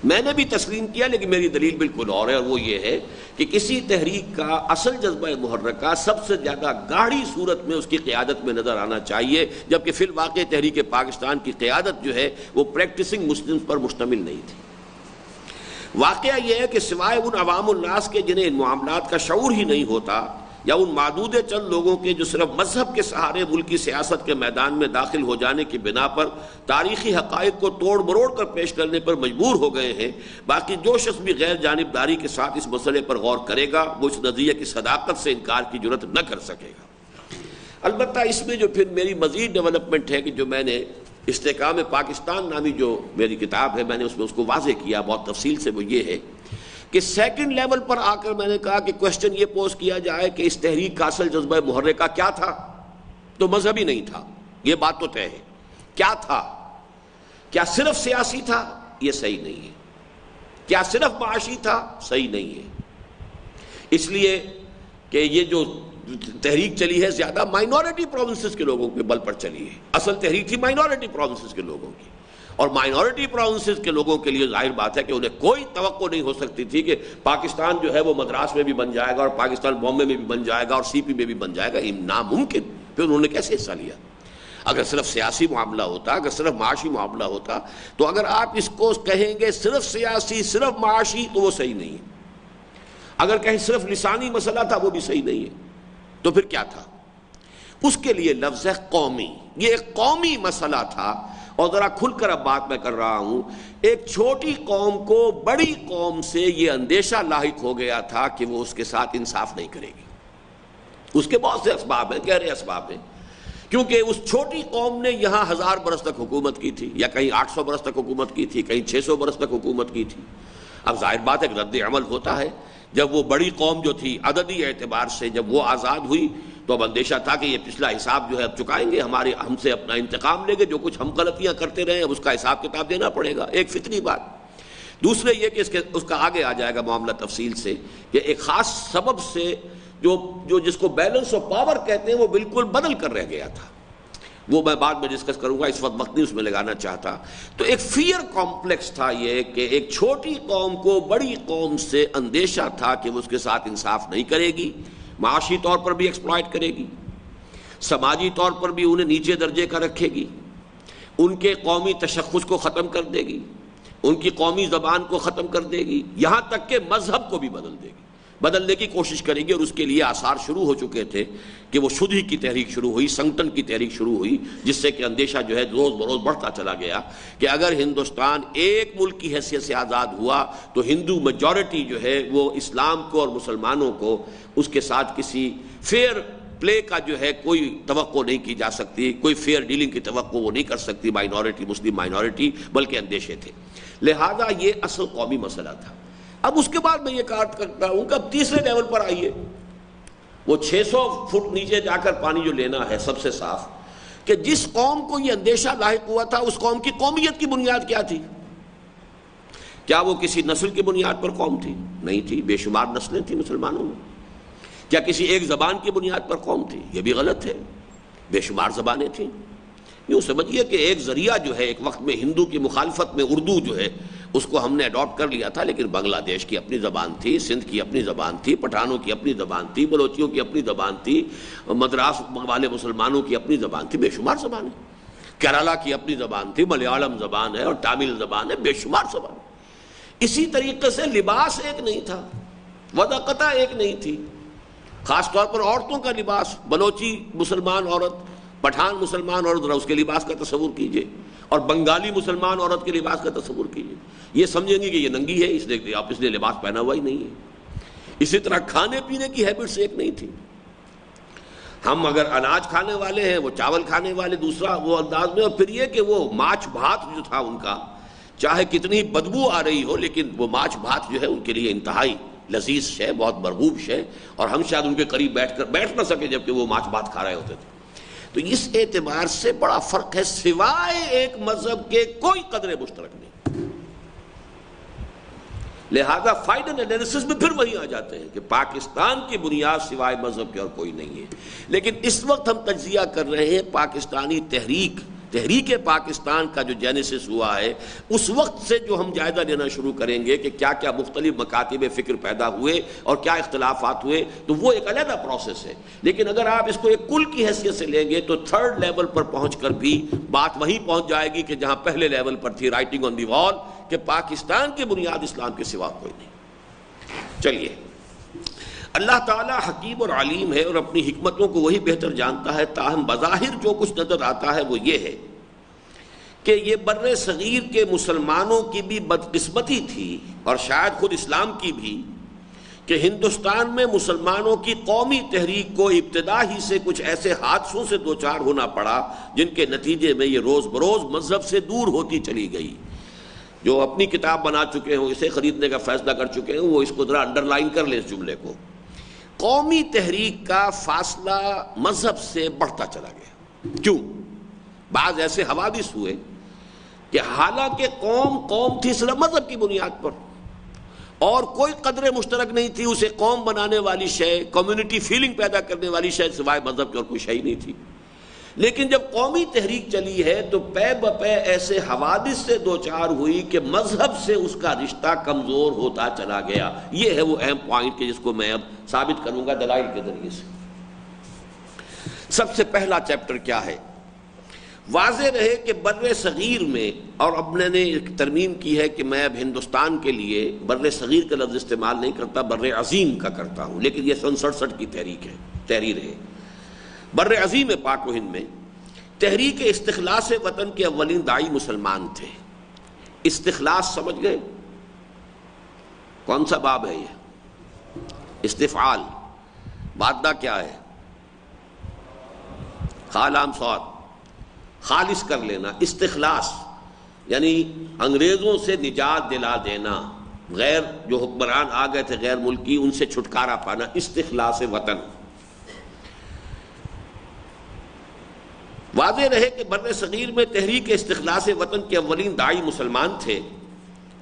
میں نے بھی تسلیم کیا، لیکن میری دلیل بالکل اور ہے، اور وہ یہ ہے کہ کسی تحریک کا اصل جذبہ محرکہ سب سے زیادہ گاڑھی صورت میں اس کی قیادت میں نظر آنا چاہیے، جبکہ فی الواقع تحریک پاکستان کی قیادت جو ہے وہ پریکٹسنگ مسلمز پر مشتمل نہیں تھی. واقعہ یہ ہے کہ سوائے ان عوام الناس کے جنہیں ان معاملات کا شعور ہی نہیں ہوتا، یا ان معدود چند لوگوں کے جو صرف مذہب کے سہارے ملکی سیاست کے میدان میں داخل ہو جانے کی بنا پر تاریخی حقائق کو توڑ مروڑ کر پیش کرنے پر مجبور ہو گئے ہیں، باقی جو شخص بھی غیر جانبداری کے ساتھ اس مسئلے پر غور کرے گا وہ اس نظریے کی صداقت سے انکار کی جرات نہ کر سکے گا. البتہ اس میں جو پھر میری مزید ڈیولپمنٹ ہے کہ جو میں نے استحکام پاکستان نامی جو میری کتاب ہے، میں نے اس میں اس کو واضح کیا بہت تفصیل سے، وہ یہ ہے کہ سیکنڈ لیول پر آ کر میں نے کہا کہ کوشچن یہ پوز کیا جائے کہ اس تحریک کا اصل جذبہ محرکہ کیا تھا، تو مذہبی نہیں تھا، یہ بات تو طے ہے. کیا تھا؟ کیا صرف سیاسی تھا؟ یہ صحیح نہیں ہے. کیا صرف معاشی تھا؟ صحیح نہیں ہے. اس لیے کہ یہ جو تحریک چلی ہے زیادہ مائنورٹی پروونسز کے لوگوں کے بل پر چلی ہے. اصل تحریک تھی مائنورٹی پروونسز کے لوگوں کی، اور مائنورٹی پروونسز کے لوگوں کے لیے ظاہر بات ہے کہ انہیں کوئی توقع نہیں ہو سکتی تھی کہ پاکستان جو ہے وہ مدراس میں بھی بن جائے گا اور پاکستان بامبے میں بھی بن جائے گا اور سی پی میں بھی بن جائے گا، یہ ناممکن۔ پھر انہوں نے کیسے حصہ لیا؟ اگر صرف سیاسی معاملہ ہوتا، اگر صرف معاشی معاملہ ہوتا، تو اگر آپ اس کو کہیں گے صرف سیاسی صرف معاشی تو وہ صحیح نہیں ہے، اگر کہیں صرف لسانی مسئلہ تھا وہ بھی صحیح نہیں ہے، تو پھر کیا تھا؟ اس کے لیے لفظ ہے قومی، یہ ایک قومی مسئلہ تھا۔ اور ذرا کھل کر اب بات میں کر رہا ہوں، ایک چھوٹی قوم کو بڑی قوم سے یہ اندیشہ لاحق ہو گیا تھا کہ وہ اس کے ساتھ انصاف نہیں کرے گی۔ اس کے بہت سے اسباب ہیں، گہرے اسباب ہیں، کیونکہ اس چھوٹی قوم نے یہاں 1000 برس تک حکومت کی تھی، یا کہیں 800 برس تک حکومت کی تھی، کہیں 600 برس تک حکومت کی تھی۔ اب ظاہر بات ہے کہ رد عمل ہوتا ہے، جب وہ بڑی قوم جو تھی عددی اعتبار سے جب وہ آزاد ہوئی تو اب اندیشہ تھا کہ یہ پچھلا حساب جو ہے اب چکائیں گے، ہم سے اپنا انتقام لیں گے، جو کچھ ہم غلطیاں کرتے رہے اب اس کا حساب کتاب دینا پڑے گا، ایک فطری بات۔ دوسرے یہ کہ اس کا آگے آ جائے گا معاملہ تفصیل سے، کہ ایک خاص سبب سے جو جس کو بیلنس آف پاور کہتے ہیں وہ بالکل بدل کر رہ گیا تھا، وہ میں بعد میں ڈسکس کروں گا، اس وقت نہیں اس میں لگانا چاہتا۔ تو ایک فیئر کمپلیکس تھا یہ کہ ایک چھوٹی قوم کو بڑی قوم سے اندیشہ تھا کہ وہ اس کے ساتھ انصاف نہیں کرے گی، معاشی طور پر بھی ایکسپلائٹ کرے گی، سماجی طور پر بھی انہیں نیچے درجے کا رکھے گی، ان کے قومی تشخص کو ختم کر دے گی، ان کی قومی زبان کو ختم کر دے گی، یہاں تک کہ مذہب کو بھی بدل دے گی، بدلنے کی کوشش کرے گی۔ اور اس کے لیے آثار شروع ہو چکے تھے کہ وہ شدھی کی تحریک شروع ہوئی، سنگٹن کی تحریک شروع ہوئی، جس سے کہ اندیشہ جو ہے روز بروز بڑھتا چلا گیا کہ اگر ہندوستان ایک ملک کی حیثیت سے آزاد ہوا تو ہندو میجورٹی جو ہے وہ اسلام کو اور مسلمانوں کو اس کے ساتھ کسی فیئر پلے کا جو ہے کوئی توقع نہیں کی جا سکتی، کوئی فیئر ڈیلنگ کی توقع وہ نہیں کر سکتی مائنورٹی، مسلم مائنورٹی، بلکہ اندیشے تھے۔ لہذا یہ اصل قومی مسئلہ تھا۔ اب اس کے بعد میں یہ کہا کرتا ہوں کہ اب تیسرے لیول پر آئیے، وہ 600 فٹ نیچے جا کر پانی جو لینا ہے سب سے صاف، کہ جس قوم کو یہ اندیشہ لاحق ہوا تھا اس قوم کی قومیت کی بنیاد کیا تھی؟ کیا وہ کسی نسل کی بنیاد پر قوم تھی؟ نہیں تھی، بے شمار نسلیں تھیں مسلمانوں میں۔ کیا کسی ایک زبان کی بنیاد پر قوم تھی؟ یہ بھی غلط ہے، بے شمار زبانیں تھیں۔ یوں سمجھیے کہ ایک ذریعہ جو ہے ایک وقت میں ہندو کی مخالفت میں اردو جو ہے اس کو ہم نے اڈاپٹ کر لیا تھا، لیکن بنگلہ دیش کی اپنی زبان تھی، سندھ کی اپنی زبان تھی، پٹھانوں کی اپنی زبان تھی، بلوچیوں کی اپنی زبان تھی، مدراس والے مسلمانوں کی اپنی زبان تھی، بے شمار زبانیں، کیرالہ کی اپنی زبان تھی، ملیالم زبان ہے اور تامل زبان ہے، بے شمار زبان۔ اسی طریقے سے لباس ایک نہیں تھا، وضاقتہ ایک نہیں تھی، خاص طور پر عورتوں کا لباس، بلوچی مسلمان عورت، پٹھان مسلمان عورت، ذرا اس کے لباس کا تصور کیجئے، اور بنگالی مسلمان عورت کے لباس کا تصور کیجئے، یہ سمجھیں گے کہ یہ ننگی ہے، اس نے لباس پہنا ہوا ہی نہیں ہے۔ اسی طرح کھانے پینے کی ہیبٹس ایک نہیں تھی، ہم اگر اناج کھانے والے ہیں وہ چاول کھانے والے دوسرا وہ انداز میں، اور پھر یہ کہ وہ ماچھ بھات جو تھا ان کا، چاہے کتنی بدبو آ رہی ہو لیکن وہ ماچھ بھات جو ہے ان کے لیے انتہائی لذیذ شے، بہت مرغوب شے، اور ہم شاید ان کے قریب بیٹھ نہ سکے جبکہ وہ ماچھ بھات کھا رہے ہوتے تھے۔ تو اس اعتبار سے بڑا فرق ہے، سوائے ایک مذہب کے کوئی قدر مشترک نہیں۔ لہذا فائنل انالیسس میں پھر وہی آ جاتے ہیں کہ پاکستان کی بنیاد سوائے مذہب کے اور کوئی نہیں ہے۔ لیکن اس وقت ہم تجزیہ کر رہے ہیں پاکستانی تحریک پاکستان کا جو جینیسس ہوا ہے، اس وقت سے جو ہم جائزہ لینا شروع کریں گے کہ کیا کیا مختلف مکاتب فکر پیدا ہوئے اور کیا اختلافات ہوئے، تو وہ ایک علیحدہ پروسیس ہے۔ لیکن اگر آپ اس کو ایک کل کی حیثیت سے لیں گے تو تھرڈ لیول پر پہنچ کر بھی بات وہیں پہنچ جائے گی کہ جہاں پہلے لیول پر تھی، رائٹنگ آن دی وال، کہ پاکستان کی بنیاد اسلام کے سوا کوئی نہیں۔ چلیے، اللہ تعالیٰ حکیم اور علیم ہے اور اپنی حکمتوں کو وہی بہتر جانتا ہے، تاہم بظاہر جو کچھ نظر آتا ہے وہ یہ ہے کہ یہ بر صغیر کے مسلمانوں کی بھی بدقسمتی تھی اور شاید خود اسلام کی بھی، کہ ہندوستان میں مسلمانوں کی قومی تحریک کو ابتدا ہی سے کچھ ایسے حادثوں سے دوچار ہونا پڑا جن کے نتیجے میں یہ روز بروز مذہب سے دور ہوتی چلی گئی۔ جو اپنی کتاب بنا چکے ہیں، اسے خریدنے کا فیصلہ کر چکے ہیں، وہ اس کو ذرا انڈر لائن کر لیں اس جملے کو۔ قومی تحریک کا فاصلہ مذہب سے بڑھتا چلا گیا۔ کیوں؟ بعض ایسے حوادث ہوئے کہ حالانکہ قوم تھی صرف مذہب کی بنیاد پر، اور کوئی قدر مشترک نہیں تھی، اسے قوم بنانے والی شے، کمیونٹی فیلنگ پیدا کرنے والی شے سوائے مذہب کی اور کوئی شے ہی نہیں تھی، لیکن جب قومی تحریک چلی ہے تو پے بپے ایسے حوادث سے دوچار ہوئی کہ مذہب سے اس کا رشتہ کمزور ہوتا چلا گیا. یہ ہے وہ اہم پوائنٹ کہ جس کو میں اب ثابت کروں گا دلائل کے ذریعے سے. سب سے پہلا چیپٹر کیا ہے؟ واضح رہے کہ بر صغیر میں، اور اب میں نے ایک ترمیم کی ہے کہ میں اب ہندوستان کے لیے بر صغیر کا لفظ استعمال نہیں کرتا، بر عظیم کا کرتا ہوں، لیکن یہ 67 کی تحریر ہے. بر عظیم پاک و ہند میں تحریک استخلاص وطن کے اولین داعی مسلمان تھے. استخلاص سمجھ گئے؟ کون سا باب ہے یہ؟ استفعال. مادہ کیا ہے؟ خالام صاد، خالص کر لینا. استخلاص یعنی انگریزوں سے نجات دلا دینا، غیر جو حکمران آ گئے تھے غیر ملکی، ان سے چھٹکارا پانا. استخلاص وطن. واضح رہے کہ بر صغیر میں تحریک استخلاص وطن کے اولین داعی مسلمان تھے.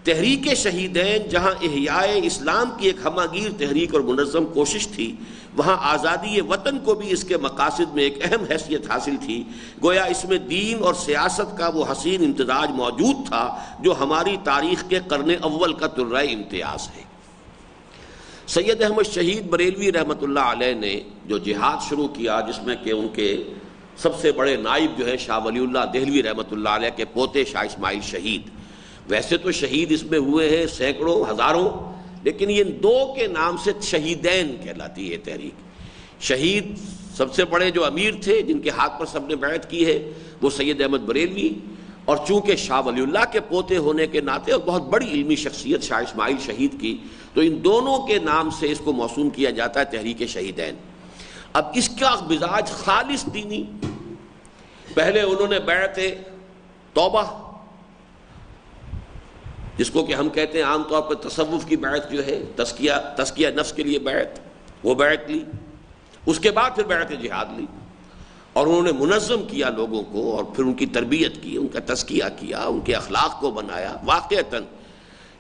تحریک شہیدین جہاں احیاء اسلام کی ایک ہمہ گیر تحریک اور منظم کوشش تھی، وہاں آزادی وطن کو بھی اس کے مقاصد میں ایک اہم حیثیت حاصل تھی. گویا اس میں دین اور سیاست کا وہ حسین امتزاج موجود تھا جو ہماری تاریخ کے قرن اول کا طرۂ امتیاز ہے. سید احمد شہید بریلوی رحمۃ اللہ علیہ نے جو جہاد شروع کیا، جس میں کہ ان کے سب سے بڑے نائب جو ہے شاہ ولی اللہ دہلوی رحمۃ اللہ علیہ کے پوتے شاہ اسماعیل شہید، ویسے تو شہید اس میں ہوئے ہیں سینکڑوں ہزاروں، لیکن یہ دو کے نام سے شہیدین کہلاتی ہے تحریک. شہید سب سے بڑے جو امیر تھے جن کے ہاتھ پر سب نے بیعت کی ہے وہ سید احمد بریلوی، اور چونکہ شاہ ولی اللہ کے پوتے ہونے کے ناطے اور بہت بڑی علمی شخصیت شاہ اسماعیل شہید کی، تو ان دونوں کے نام سے اس کو موسوم کیا جاتا ہے تحریک شہیدین. اب اس کا مزاج خالص دینی. پہلے انہوں نے بیعت توبہ، جس کو کہ ہم کہتے ہیں عام طور پر تصوف کی بیعت جو ہے، تزکیہ نفس کے لیے بیعت، وہ بیعت لی. اس کے بعد پھر بیعت جہاد لی، اور انہوں نے منظم کیا لوگوں کو، اور پھر ان کی تربیت کی، ان کا تزکیہ کیا، ان کے اخلاق کو بنایا. واقعتاً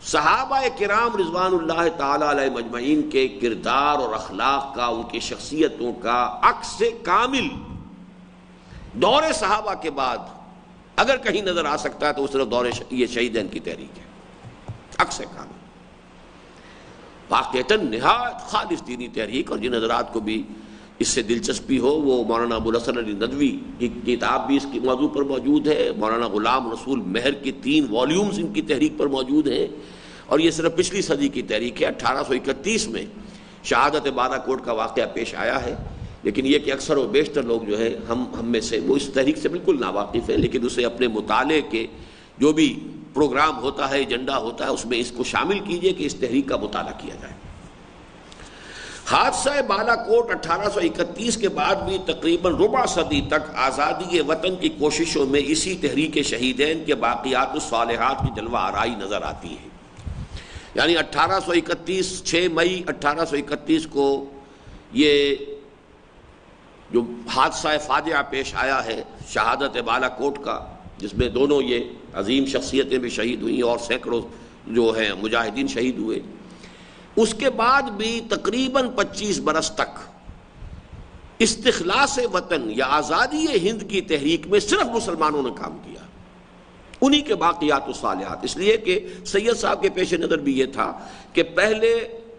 صحابہ کرام رضوان اللہ تعالی علیہ مجمعین کے کردار اور اخلاق کا، ان کی شخصیتوں کا عکس کامل دور صحابہ کے بعد اگر کہیں نظر آ سکتا ہے تو اس طرح دور یہ شہیدین کی تحریک ہے. عکس کامل، واقعتاً نہایت خالص دینی تحریک. اور جن حضرات کو بھی اس سے دلچسپی ہو، وہ مولانا ابو الحسن علی ندوی کی کتاب بھی اس کی موضوع پر موجود ہے. مولانا غلام رسول مہر کی 3 والیومز ان کی تحریک پر موجود ہیں، اور یہ صرف پچھلی صدی کی تحریک ہے. 1831 میں شہادت بالا کوٹ کا واقعہ پیش آیا ہے، لیکن یہ کہ اکثر و بیشتر لوگ جو ہے ہم میں سے وہ اس تحریک سے بالکل ناواقف ہیں، لیکن اسے اپنے مطالعے کے جو بھی پروگرام ہوتا ہے، ایجنڈا ہوتا ہے، اس میں اس کو شامل کیجئے کہ اس تحریک کا مطالعہ کیا جائے. حادثہ بالا کوٹ 1831 کے بعد بھی تقریباً ربع صدی تک آزادی وطن کی کوششوں میں اسی تحریک شہیدین کے باقیات الصالحات کی جلوہ آرائی نظر آتی ہے. یعنی 1831 6 مئی 1831 کو یہ جو حادثہ فاجعہ پیش آیا ہے شہادت بالا کوٹ کا، جس میں دونوں یہ عظیم شخصیتیں بھی شہید ہوئیں اور سینکڑوں جو ہیں مجاہدین شہید ہوئے، اس کے بعد بھی تقریباً 25 برس تک استخلاص وطن یا آزادی ہند کی تحریک میں صرف مسلمانوں نے کام کیا، انہی کے باقیات الصالحات. اس لیے کہ سید صاحب کے پیش نظر بھی یہ تھا کہ پہلے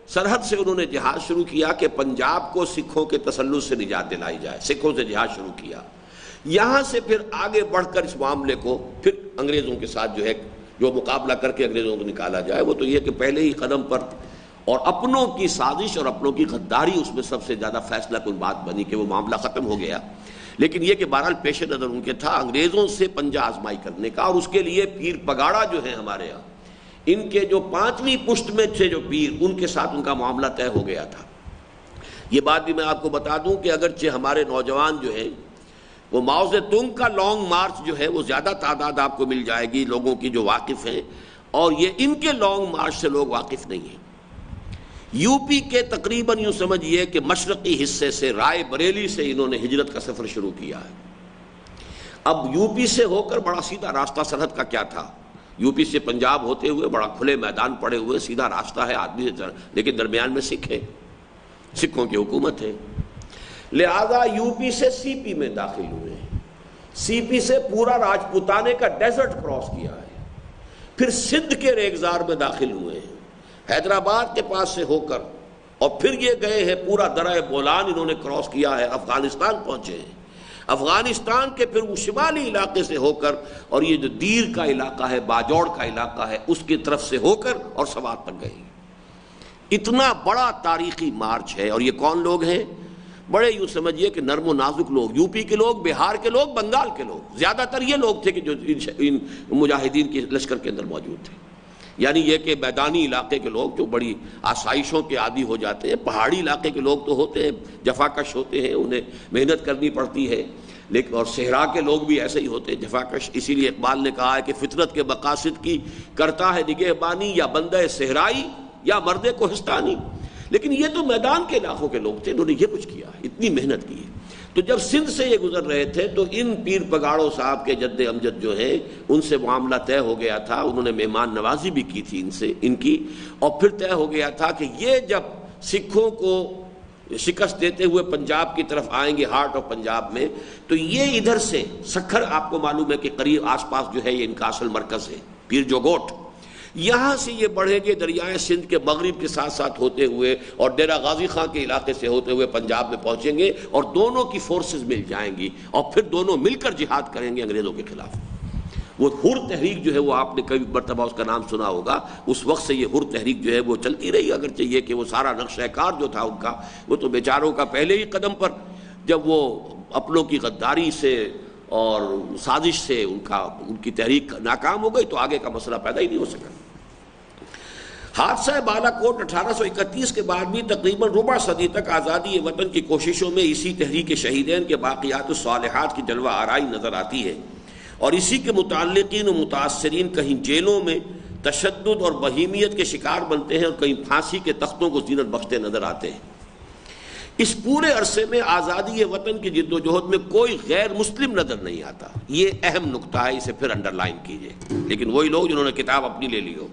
سرحد سے انہوں نے جہاد شروع کیا کہ پنجاب کو سکھوں کے تسلط سے نجات دلائی جائے. سکھوں سے جہاد شروع کیا، یہاں سے پھر آگے بڑھ کر اس معاملے کو پھر انگریزوں کے ساتھ جو ہے جو مقابلہ کر کے انگریزوں کو نکالا جائے. وہ تو یہ کہ پہلے ہی قدم پر اور اپنوں کی سازش اور اپنوں کی غداری اس میں سب سے زیادہ فیصلہ کن بات بنی کہ وہ معاملہ ختم ہو گیا. لیکن یہ کہ بہرحال پیش نظر ان کے تھا انگریزوں سے پنجہ آزمائی کرنے کا، اور اس کے لیے پیر پگاڑا جو ہیں ہمارے یہاں، ان کے جو 5ویں پشت میں تھے جو پیر، ان کے ساتھ ان کا معاملہ طے ہو گیا تھا. یہ بات بھی میں آپ کو بتا دوں کہ اگرچہ ہمارے نوجوان جو ہیں وہ ماؤ زیدونگ کا لانگ مارچ جو ہے وہ زیادہ تعداد آپ کو مل جائے گی لوگوں کی جو واقف ہیں، اور یہ ان کے لانگ مارچ سے لوگ واقف نہیں ہیں. یو پی کے تقریباً یوں سمجھیے کہ مشرقی حصے سے رائے بریلی سے انہوں نے ہجرت کا سفر شروع کیا ہے. اب یو پی سے ہو کر بڑا سیدھا راستہ سرحد کا کیا تھا، یو پی سے پنجاب ہوتے ہوئے بڑا کھلے میدان پڑے ہوئے سیدھا راستہ ہے آدمی سے، لیکن درمیان میں سکھ ہے، سکھوں کی حکومت ہے، لہذا یو پی سے سی پی میں داخل ہوئے ہیں. سی پی سے پورا راجپوتانے کا ڈیزرٹ کراس کیا ہے، پھر سندھ کے ریگزار میں داخل ہوئے ہیں، حیدرآباد کے پاس سے ہو کر، اور پھر یہ گئے ہیں پورا درہ بولان انہوں نے کراس کیا ہے، افغانستان پہنچے ہیں، افغانستان کے پھر وہ شمالی علاقے سے ہو کر، اور یہ جو دیر کا علاقہ ہے، باجوڑ کا علاقہ ہے، اس کی طرف سے ہو کر اور سوات تک گئے. اتنا بڑا تاریخی مارچ ہے. اور یہ کون لوگ ہیں؟ بڑے یوں سمجھیے کہ نرم و نازک لوگ، یو پی کے لوگ، بہار کے لوگ، بنگال کے لوگ، زیادہ تر یہ لوگ تھے کہ جو ان مجاہدین کے لشکر کے اندر موجود تھے. یعنی یہ کہ میدانی علاقے کے لوگ جو بڑی آسائشوں کے عادی ہو جاتے ہیں، پہاڑی علاقے کے لوگ تو ہوتے ہیں جفاکش ہوتے ہیں، انہیں محنت کرنی پڑتی ہے، لیکن اور صحرا کے لوگ بھی ایسے ہی ہوتے ہیں جفاکش. اسی لیے اقبال نے کہا ہے کہ فطرت کے مقاصد کی کرتا ہے نگہبانی، یا بندہ صحرائی یا مرد کوہستانی. لیکن یہ تو میدان کے علاقوں کے لوگ تھے، انہوں نے یہ کچھ کیا، اتنی محنت کی ہے. تو جب سندھ سے یہ گزر رہے تھے تو ان پیر پگاڑوں صاحب کے جد امجد جو ہیں ان سے معاملہ طے ہو گیا تھا، انہوں نے مہمان نوازی بھی کی تھی ان کی، اور پھر طے ہو گیا تھا کہ یہ جب سکھوں کو شکست دیتے ہوئے پنجاب کی طرف آئیں گے، ہارٹ آف پنجاب میں، تو یہ ادھر سے سکھر، آپ کو معلوم ہے کہ قریب آس پاس جو ہے یہ ان کا اصل مرکز ہے، پیر جوگوٹ، یہاں سے یہ بڑھیں گے دریائے سندھ کے مغرب کے ساتھ ساتھ ہوتے ہوئے اور ڈیرہ غازی خان کے علاقے سے ہوتے ہوئے پنجاب میں پہنچیں گے، اور دونوں کی فورسز مل جائیں گی، اور پھر دونوں مل کر جہاد کریں گے انگریزوں کے خلاف. وہ حر تحریک جو ہے وہ آپ نے کئی مرتبہ اس کا نام سنا ہوگا، اس وقت سے یہ حر تحریک جو ہے وہ چلتی رہی، اگرچہ یہ کہ وہ سارا نقشہ کار جو تھا ان کا، وہ تو بیچاروں کا پہلے ہی قدم پر جب وہ اپنوں کی غداری سے اور سازش سے ان کی تحریک ناکام ہو گئی تو آگے کا مسئلہ پیدا ہی نہیں ہو سکا. حادثہ بالا کوٹ 1831 کے بعد بھی تقریباً ربع صدی تک آزادی وطن کی کوششوں میں اسی تحریک شہیدین کے باقیات الصالحات کی جلوہ آرائی نظر آتی ہے، اور اسی کے متعلقین و متاثرین کہیں جیلوں میں تشدد اور بہیمیت کے شکار بنتے ہیں، اور کہیں پھانسی کے تختوں کو زینت بخشتے نظر آتے ہیں. اس پورے عرصے میں آزادی وطن کی جد و جہد میں کوئی غیر مسلم نظر نہیں آتا. یہ اہم نقطہ ہے، اسے پھر انڈر لائن کیجئے. لیکن وہی لوگ جنہوں نے کتاب اپنی لے لی ہو،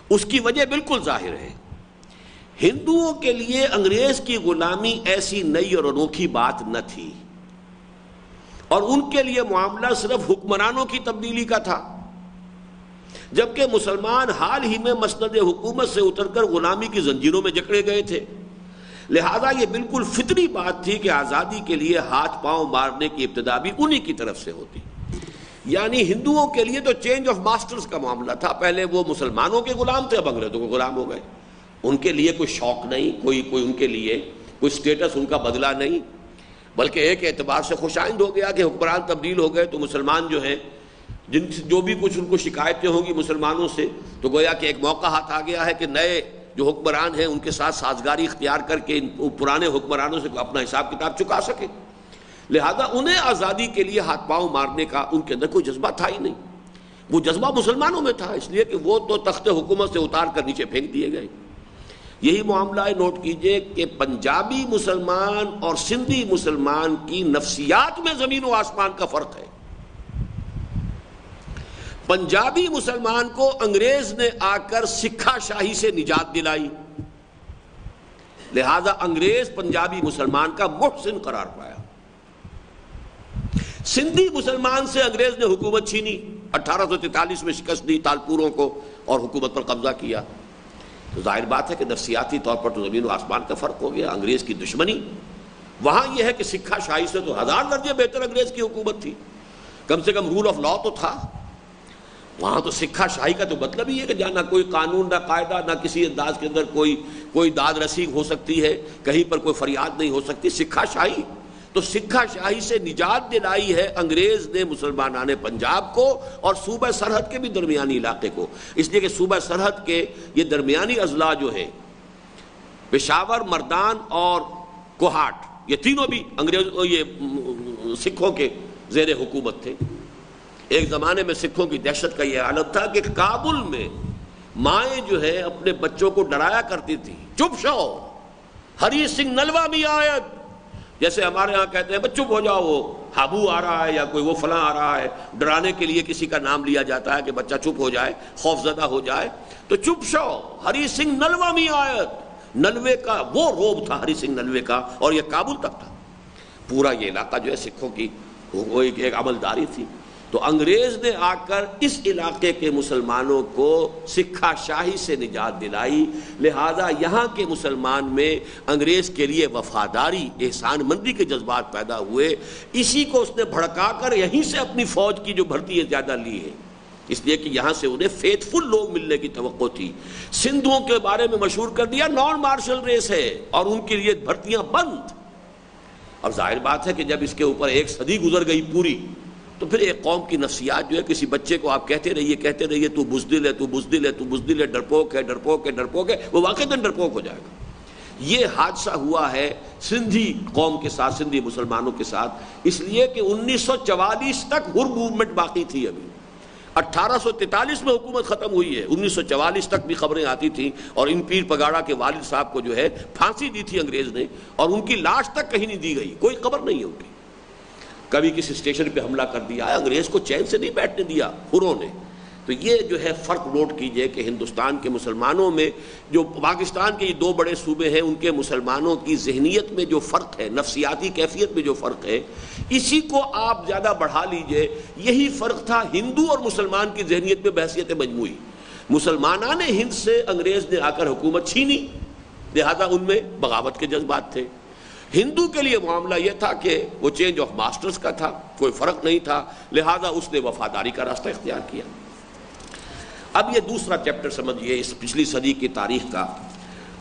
اس کی وجہ بالکل ظاہر ہے. ہندوؤں کے لیے انگریز کی غلامی ایسی نئی اور انوکھی بات نہ تھی، اور ان کے لیے معاملہ صرف حکمرانوں کی تبدیلی کا تھا، جبکہ مسلمان حال ہی میں مسند حکومت سے اتر کر غلامی کی زنجیروں میں جکڑے گئے تھے. لہذا یہ بالکل فطری بات تھی کہ آزادی کے لیے ہاتھ پاؤں مارنے کی ابتدا بھی انہی کی طرف سے ہوتی. یعنی ہندوؤں کے لیے تو چینج آف ماسٹرز کا معاملہ تھا، پہلے وہ مسلمانوں کے غلام تھے، اب انگریزوں کے غلام ہو گئے. ان کے لیے کوئی شوق نہیں، کوئی ان کے لیے کوئی سٹیٹس ان کا بدلا نہیں، بلکہ ایک اعتبار سے خوش آئند ہو گیا کہ حکمران تبدیل ہو گئے تو مسلمان جو ہیں جو بھی کچھ ان کو شکایتیں ہوں گی مسلمانوں سے، تو گویا کہ ایک موقع ہاتھ آ گیا ہے کہ نئے جو حکمران ہیں ان کے ساتھ سازگاری اختیار کر کے ان پرانے حکمرانوں سے اپنا حساب کتاب چکا سکے. لہذا انہیں آزادی کے لیے ہاتھ پاؤں مارنے کا ان کے اندر کوئی جذبہ تھا ہی نہیں. وہ جذبہ مسلمانوں میں تھا، اس لیے کہ وہ تو تخت حکومت سے اتار کر نیچے پھینک دیے گئے. یہی معاملہ ہے، نوٹ کیجئے کہ پنجابی مسلمان اور سندھی مسلمان کی نفسیات میں زمین و آسمان کا فرق ہے. پنجابی مسلمان کو انگریز نے آ کر سکھا شاہی سے نجات دلائی، لہذا انگریز پنجابی مسلمان کا محسن قرار پایا. سندھی مسلمان سے انگریز نے حکومت چھینی، 1843 میں شکست دی تالپوروں کو اور حکومت پر قبضہ کیا. تو ظاہر بات ہے کہ نفسیاتی طور پر تو زمین و آسمان کا فرق ہو گیا. انگریز کی دشمنی وہاں یہ ہے کہ سکھا شاہی سے تو 1000 درجے بہتر انگریز کی حکومت تھی، کم سے کم رول آف لا تو تھا. وہاں تو سکھا شاہی کا تو مطلب ہی ہے کہ جہاں نہ کوئی قانون، نہ قاعدہ، نہ کسی انداز کے اندر کوئی داد رسی ہو سکتی ہے، کہیں پر کوئی فریاد نہیں ہو سکتی. سکھا شاہی تو سکھا شاہی سے نجات دلائی ہے انگریز نے مسلمانان پنجاب کو اور صوبہ سرحد کے بھی درمیانی علاقے کو. اس لیے کہ صوبہ سرحد کے یہ درمیانی اضلاع جو ہیں پشاور، مردان اور کوہاٹ، یہ تینوں بھی یہ سکھوں کے زیر حکومت تھے. ایک زمانے میں سکھوں کی دہشت کا یہ حالت تھا کہ کابل میں مائیں جو ہے اپنے بچوں کو ڈرایا کرتی تھی، چپ شو، ہری سنگھ نلوا بھی آیت، جیسے ہمارے ہاں کہتے ہیں چپ ہو جاؤ، وہ ہابو آ رہا ہے یا کوئی وہ فلاں آ رہا ہے، ڈرانے کے لیے کسی کا نام لیا جاتا ہے کہ بچہ چپ ہو جائے، خوف زدہ ہو جائے. تو چپ شو، ہری سنگھ نلوا بھی آیت، نلوے کا وہ روب تھا ہری سنگھ نلوے کا، اور یہ کابل تک تھا. پورا یہ علاقہ جو ہے سکھوں کی وہ ایک عملداری تھی. تو انگریز نے آ کر اس علاقے کے مسلمانوں کو سکھا شاہی سے نجات دلائی، لہذا یہاں کے مسلمان میں انگریز کے لیے وفاداری، احسان مندی کے جذبات پیدا ہوئے. اسی کو اس نے بھڑکا کر یہیں سے اپنی فوج کی جو بھرتی زیادہ لی ہے، اس لیے کہ یہاں سے انہیں فیتھفل لوگ ملنے کی توقع تھی. سندھوں کے بارے میں مشہور کر دیا نان مارشل ریس ہے اور ان کے لیے بھرتیاں بند. اب ظاہر بات ہے کہ جب اس کے اوپر ایک صدی گزر گئی پوری، تو پھر ایک قوم کی نفسیات جو ہے، کسی بچے کو آپ کہتے رہیے تو بزدل ہے، تو بزدل ہے، تو بزدل ہے، ڈرپوک ہے، ڈرپوک ہے، ڈرپوک ہے، وہ واقعتاً ڈرپوک ہو جائے گا. یہ حادثہ ہوا ہے سندھی قوم کے ساتھ، سندھی مسلمانوں کے ساتھ، اس لیے کہ 1944 تک ہر موومنٹ باقی تھی. ابھی 1843 میں حکومت ختم ہوئی ہے، 1944 تک بھی خبریں آتی تھیں، اور ان پیر پگاڑا کے والد صاحب کو جو ہے پھانسی دی تھی انگریز نے، اور ان کی لاش تک کہیں نہیں دی گئی، کوئی خبر نہیں ہے ان کی. کبھی کسی اسٹیشن پہ حملہ کر دیا، انگریز کو چین سے نہیں بیٹھنے دیا ہروں نے. تو یہ جو ہے فرق نوٹ کیجئے کہ ہندوستان کے مسلمانوں میں، جو پاکستان کے یہ دو بڑے صوبے ہیں، ان کے مسلمانوں کی ذہنیت میں جو فرق ہے، نفسیاتی کیفیت میں جو فرق ہے، اسی کو آپ زیادہ بڑھا لیجئے. یہی فرق تھا ہندو اور مسلمان کی ذہنیت میں بحثیت مجموعی. مسلمانان ہند سے انگریز نے آ کر حکومت چھینی، لہذا ان میں بغاوت کے جذبات تھے. ہندو کے لیے معاملہ یہ تھا کہ وہ چینج آف ماسٹرز کا تھا، کوئی فرق نہیں تھا، لہذا اس نے وفاداری کا راستہ اختیار کیا. اب یہ دوسرا چیپٹر سمجھیے اس پچھلی صدی کی تاریخ کا.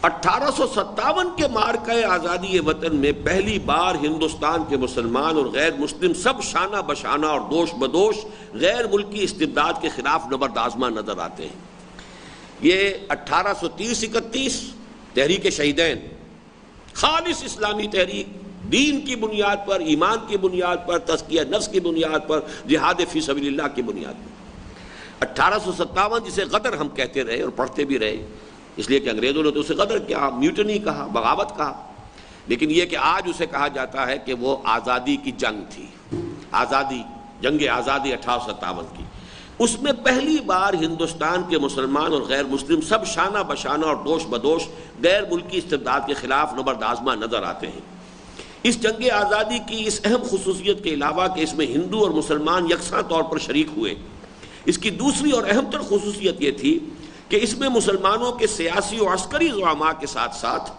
1857 کے معرکہ آزادی وطن میں پہلی بار ہندوستان کے مسلمان اور غیر مسلم سب شانہ بشانہ اور دوش بدوش غیر ملکی استبداد کے خلاف نبرد آزما نظر آتے ہیں. یہ 1830-31 تحریک شہیدین، خالص اسلامی تحریک، دین کی بنیاد پر، ایمان کی بنیاد پر، تزکیہ نفس کی بنیاد پر، جہاد فی سبیل اللہ کی بنیاد پر. 1857 جسے غدر ہم کہتے رہے اور پڑھتے بھی رہے، اس لیے کہ انگریزوں نے تو اسے غدر کیا، میوٹنی کہا، بغاوت کہا، لیکن یہ کہ آج اسے کہا جاتا ہے کہ وہ آزادی کی جنگ تھی. آزادی، جنگ آزادی 1857 کی. اس میں پہلی بار ہندوستان کے مسلمان اور غیر مسلم سب شانہ بشانہ اور دوش بدوش غیر ملکی استبداد کے خلاف نبرد آزما نظر آتے ہیں. اس جنگ آزادی کی اس اہم خصوصیت کے علاوہ کہ اس میں ہندو اور مسلمان یکساں طور پر شریک ہوئے، اس کی دوسری اور اہم تر خصوصیت یہ تھی کہ اس میں مسلمانوں کے سیاسی و عسکری زعماء کے ساتھ ساتھ،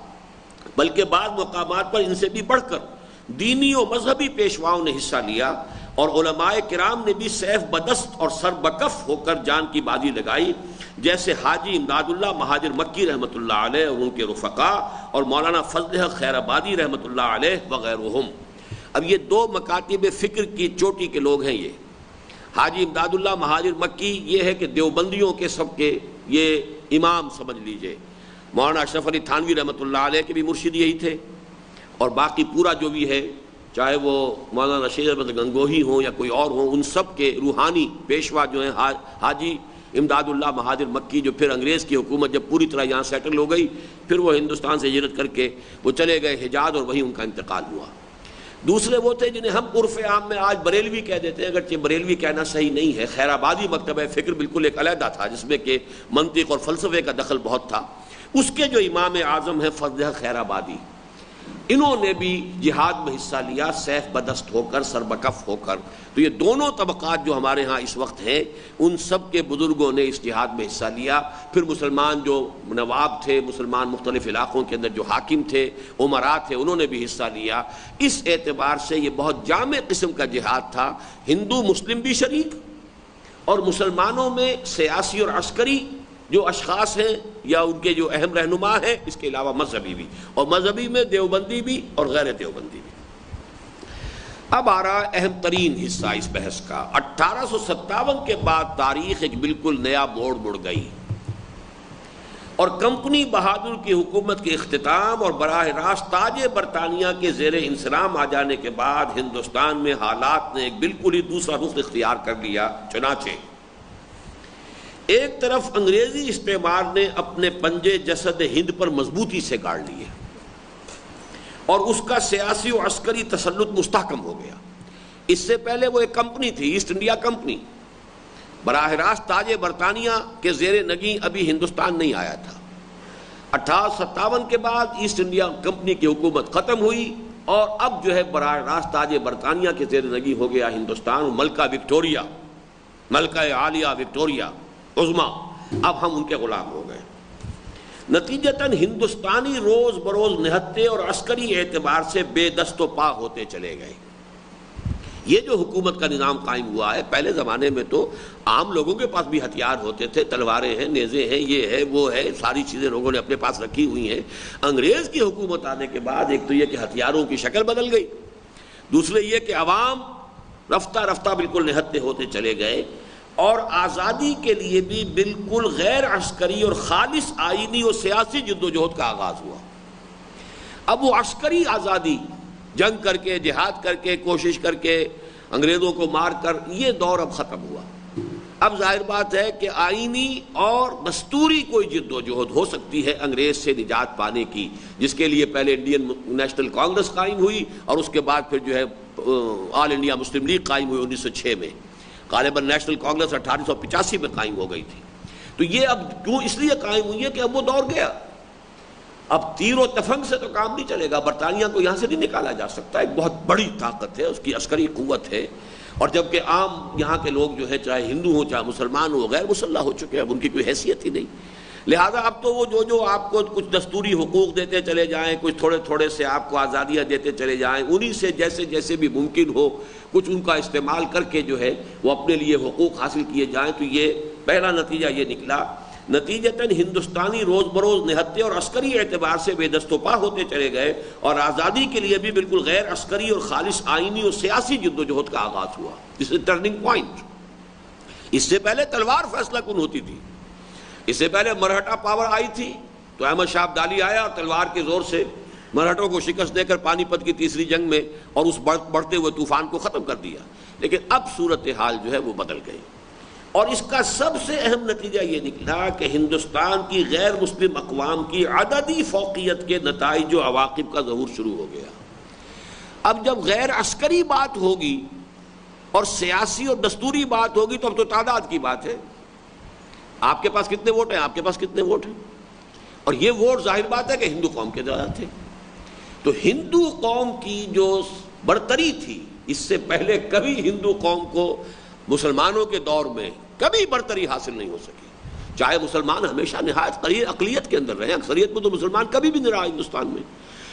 بلکہ بعض مقامات پر ان سے بھی بڑھ کر دینی و مذہبی پیشواؤں نے حصہ لیا، اور علماء کرام نے بھی سیف بدست اور سر بکف ہو کر جان کی بازی لگائی، جیسے حاجی امداد اللہ مہاجر مکی رحمۃ اللہ علیہ اور ان کے رفقا، اور مولانا فضل حق خیر آبادی رحمۃ اللہ علیہ وغیرہم. اب یہ دو مکاتب فکر کی چوٹی کے لوگ ہیں. یہ حاجی امداد اللہ مہاجر مکی یہ ہے کہ دیوبندیوں کے سب کے یہ امام سمجھ لیجئے. مولانا اشرف علی تھانوی رحمۃ اللہ علیہ کے بھی مرشد یہی تھے، اور باقی پورا جو بھی ہے، چاہے وہ مولانا رشید احمد گنگوہی ہوں یا کوئی اور ہوں، ان سب کے روحانی پیشوا جو ہیں حاجی امداد اللہ مہاجر مکی، جو پھر انگریز کی حکومت جب پوری طرح یہاں سیٹل ہو گئی، پھر وہ ہندوستان سے ہجرت کر کے وہ چلے گئے حجاز، اور وہیں ان کا انتقال ہوا. دوسرے وہ تھے جنہیں ہم عرف عام میں آج بریلوی کہہ دیتے ہیں، اگرچہ بریلوی کہنا صحیح نہیں ہے. خیر آبادی مکتبہ فکر بالکل ایک علیحدہ تھا جس میں کہ منطق اور فلسفے کا دخل بہت تھا. اس کے جو امام اعظم ہیں فضل حق خیر آبادی، انہوں نے بھی جہاد میں حصہ لیا، سیف بدست ہو کر، سر بکف ہو کر. تو یہ دونوں طبقات جو ہمارے ہاں اس وقت ہیں، ان سب کے بزرگوں نے اس جہاد میں حصہ لیا. پھر مسلمان جو نواب تھے، مسلمان مختلف علاقوں کے اندر جو حاکم تھے، عمراء تھے، انہوں نے بھی حصہ لیا. اس اعتبار سے یہ بہت جامع قسم کا جہاد تھا. ہندو مسلم بھی شریک، اور مسلمانوں میں سیاسی اور عسکری جو اشخاص ہیں یا ان کے جو اہم رہنما ہیں، اس کے علاوہ مذہبی بھی، اور مذہبی میں دیوبندی بھی اور غیر دیوبندی بھی. اب آ رہا اہم ترین حصہ اس بحث کا. 1857 کے بعد تاریخ ایک بالکل نیا موڑ مڑ گئی، اور کمپنی بہادر کی حکومت کے اختتام اور براہ راست تاج برطانیہ کے زیر انصرام آ جانے کے بعد ہندوستان میں حالات نے ایک بالکل ہی دوسرا رخ اختیار کر لیا. چنانچہ ایک طرف انگریزی استعمار نے اپنے پنجے جسد ہند پر مضبوطی سے گاڑ لیے، اور اس کا سیاسی و عسکری تسلط مستحکم ہو گیا. اس سے پہلے وہ ایک کمپنی تھی، ایسٹ انڈیا کمپنی، براہ راست تاج برطانیہ کے زیر نگیں ابھی ہندوستان نہیں آیا تھا. 1857 کے بعد ایسٹ انڈیا کمپنی کی حکومت ختم ہوئی، اور اب جو ہے براہ راست تاج برطانیہ کے زیر نگی ہو گیا ہندوستان، ملکہ وکٹوریہ، ملکہ عالیہ وکٹوریہ عظما، اب ہم ان کے غلام ہو گئے۔ نتیجتاً ہندوستانی روز بروز نہتے اور عسکری اعتبار سے بے دست و پا ہوتے چلے گئے۔ یہ جو حکومت کا نظام قائم ہوا ہے، پہلے زمانے میں تو عام لوگوں کے پاس بھی ہتھیار ہوتے تھے، تلواریں ہیں، نیزے ہیں، یہ ہے وہ ہے، ساری چیزیں لوگوں نے اپنے پاس رکھی ہوئی ہیں۔ انگریز کی حکومت آنے کے بعد ایک تو یہ کہ ہتھیاروں کی شکل بدل گئی، دوسرے یہ کہ عوام رفتہ رفتہ بالکل نہتے ہوتے چلے گئے، اور آزادی کے لیے بھی بالکل غیر عسکری اور خالص آئینی اور سیاسی جدوجہد کا آغاز ہوا۔ اب وہ عسکری آزادی، جنگ کر کے، جہاد کر کے، کوشش کر کے، انگریزوں کو مار کر، یہ دور اب ختم ہوا۔ اب ظاہر بات ہے کہ آئینی اور دستوری کوئی جدوجہد ہو سکتی ہے انگریز سے نجات پانے کی، جس کے لیے پہلے انڈین نیشنل کانگریس قائم ہوئی، اور اس کے بعد پھر جو ہے آل انڈیا مسلم لیگ قائم ہوئی 1906 میں۔ غالباً نیشنل کانگریس 1885 میں قائم ہو گئی تھی۔ تو یہ اب کیوں اس لیے قائم ہوئی ہے کہ اب وہ دور گیا، اب تیر و تفنگ سے تو کام نہیں چلے گا، برطانیہ کو یہاں سے نہیں نکالا جا سکتا، ایک بہت بڑی طاقت ہے، اس کی عسکری قوت ہے، اور جبکہ عام یہاں کے لوگ جو ہے چاہے ہندو ہوں چاہے مسلمان ہوں غیر مسلح ہو چکے ہیں، اب ان کی کوئی حیثیت ہی نہیں۔ لہذا اب تو وہ جو آپ کو کچھ دستوری حقوق دیتے چلے جائیں، کچھ تھوڑے تھوڑے سے آپ کو آزادیاں دیتے چلے جائیں، انہی سے جیسے جیسے بھی ممکن ہو کچھ ان کا استعمال کر کے جو ہے وہ اپنے لیے حقوق حاصل کیے جائیں، تو یہ پہلا نتیجہ یہ نکلا۔ نتیجتاً ہندوستانی روز بروز نہتے اور عسکری اعتبار سے بے دست و پا ہوتے چلے گئے، اور آزادی کے لیے بھی بالکل غیر عسکری اور خالص آئینی اور سیاسی جدوجہد کا آغاز ہوا۔ اس ٹرننگ پوائنٹ۔ اس سے پہلے تلوار فیصلہ کن ہوتی تھی، اس سے پہلے مرہٹا پاور آئی تھی تو احمد شاہ ابدالی آیا اور تلوار کے زور سے مرہٹوں کو شکست دے کر پانی پت کی تیسری جنگ میں اور اس بڑھتے ہوئے طوفان کو ختم کر دیا۔ لیکن اب صورتحال جو ہے وہ بدل گئی، اور اس کا سب سے اہم نتیجہ یہ نکلا کہ ہندوستان کی غیر مسلم اقوام کی عددی فوقیت کے نتائج و عواقب کا ظہور شروع ہو گیا۔ اب جب غیر عسکری بات ہوگی اور سیاسی اور دستوری بات ہوگی تو اب تو تعداد کی بات ہے، آپ کے پاس کتنے ووٹ ہیں، آپ کے پاس کتنے ووٹ ہیں، اور یہ ووٹ ظاہر بات ہے کہ ہندو قوم کے زیادہ تھے۔ تو ہندو قوم کی جو برتری تھی، اس سے پہلے کبھی ہندو قوم کو مسلمانوں کے دور میں کبھی برتری حاصل نہیں ہو سکی، چاہے مسلمان ہمیشہ نہایت اقلیت کے اندر رہے، اکثریت میں تو مسلمان کبھی بھی نہیں رہا ہندوستان میں،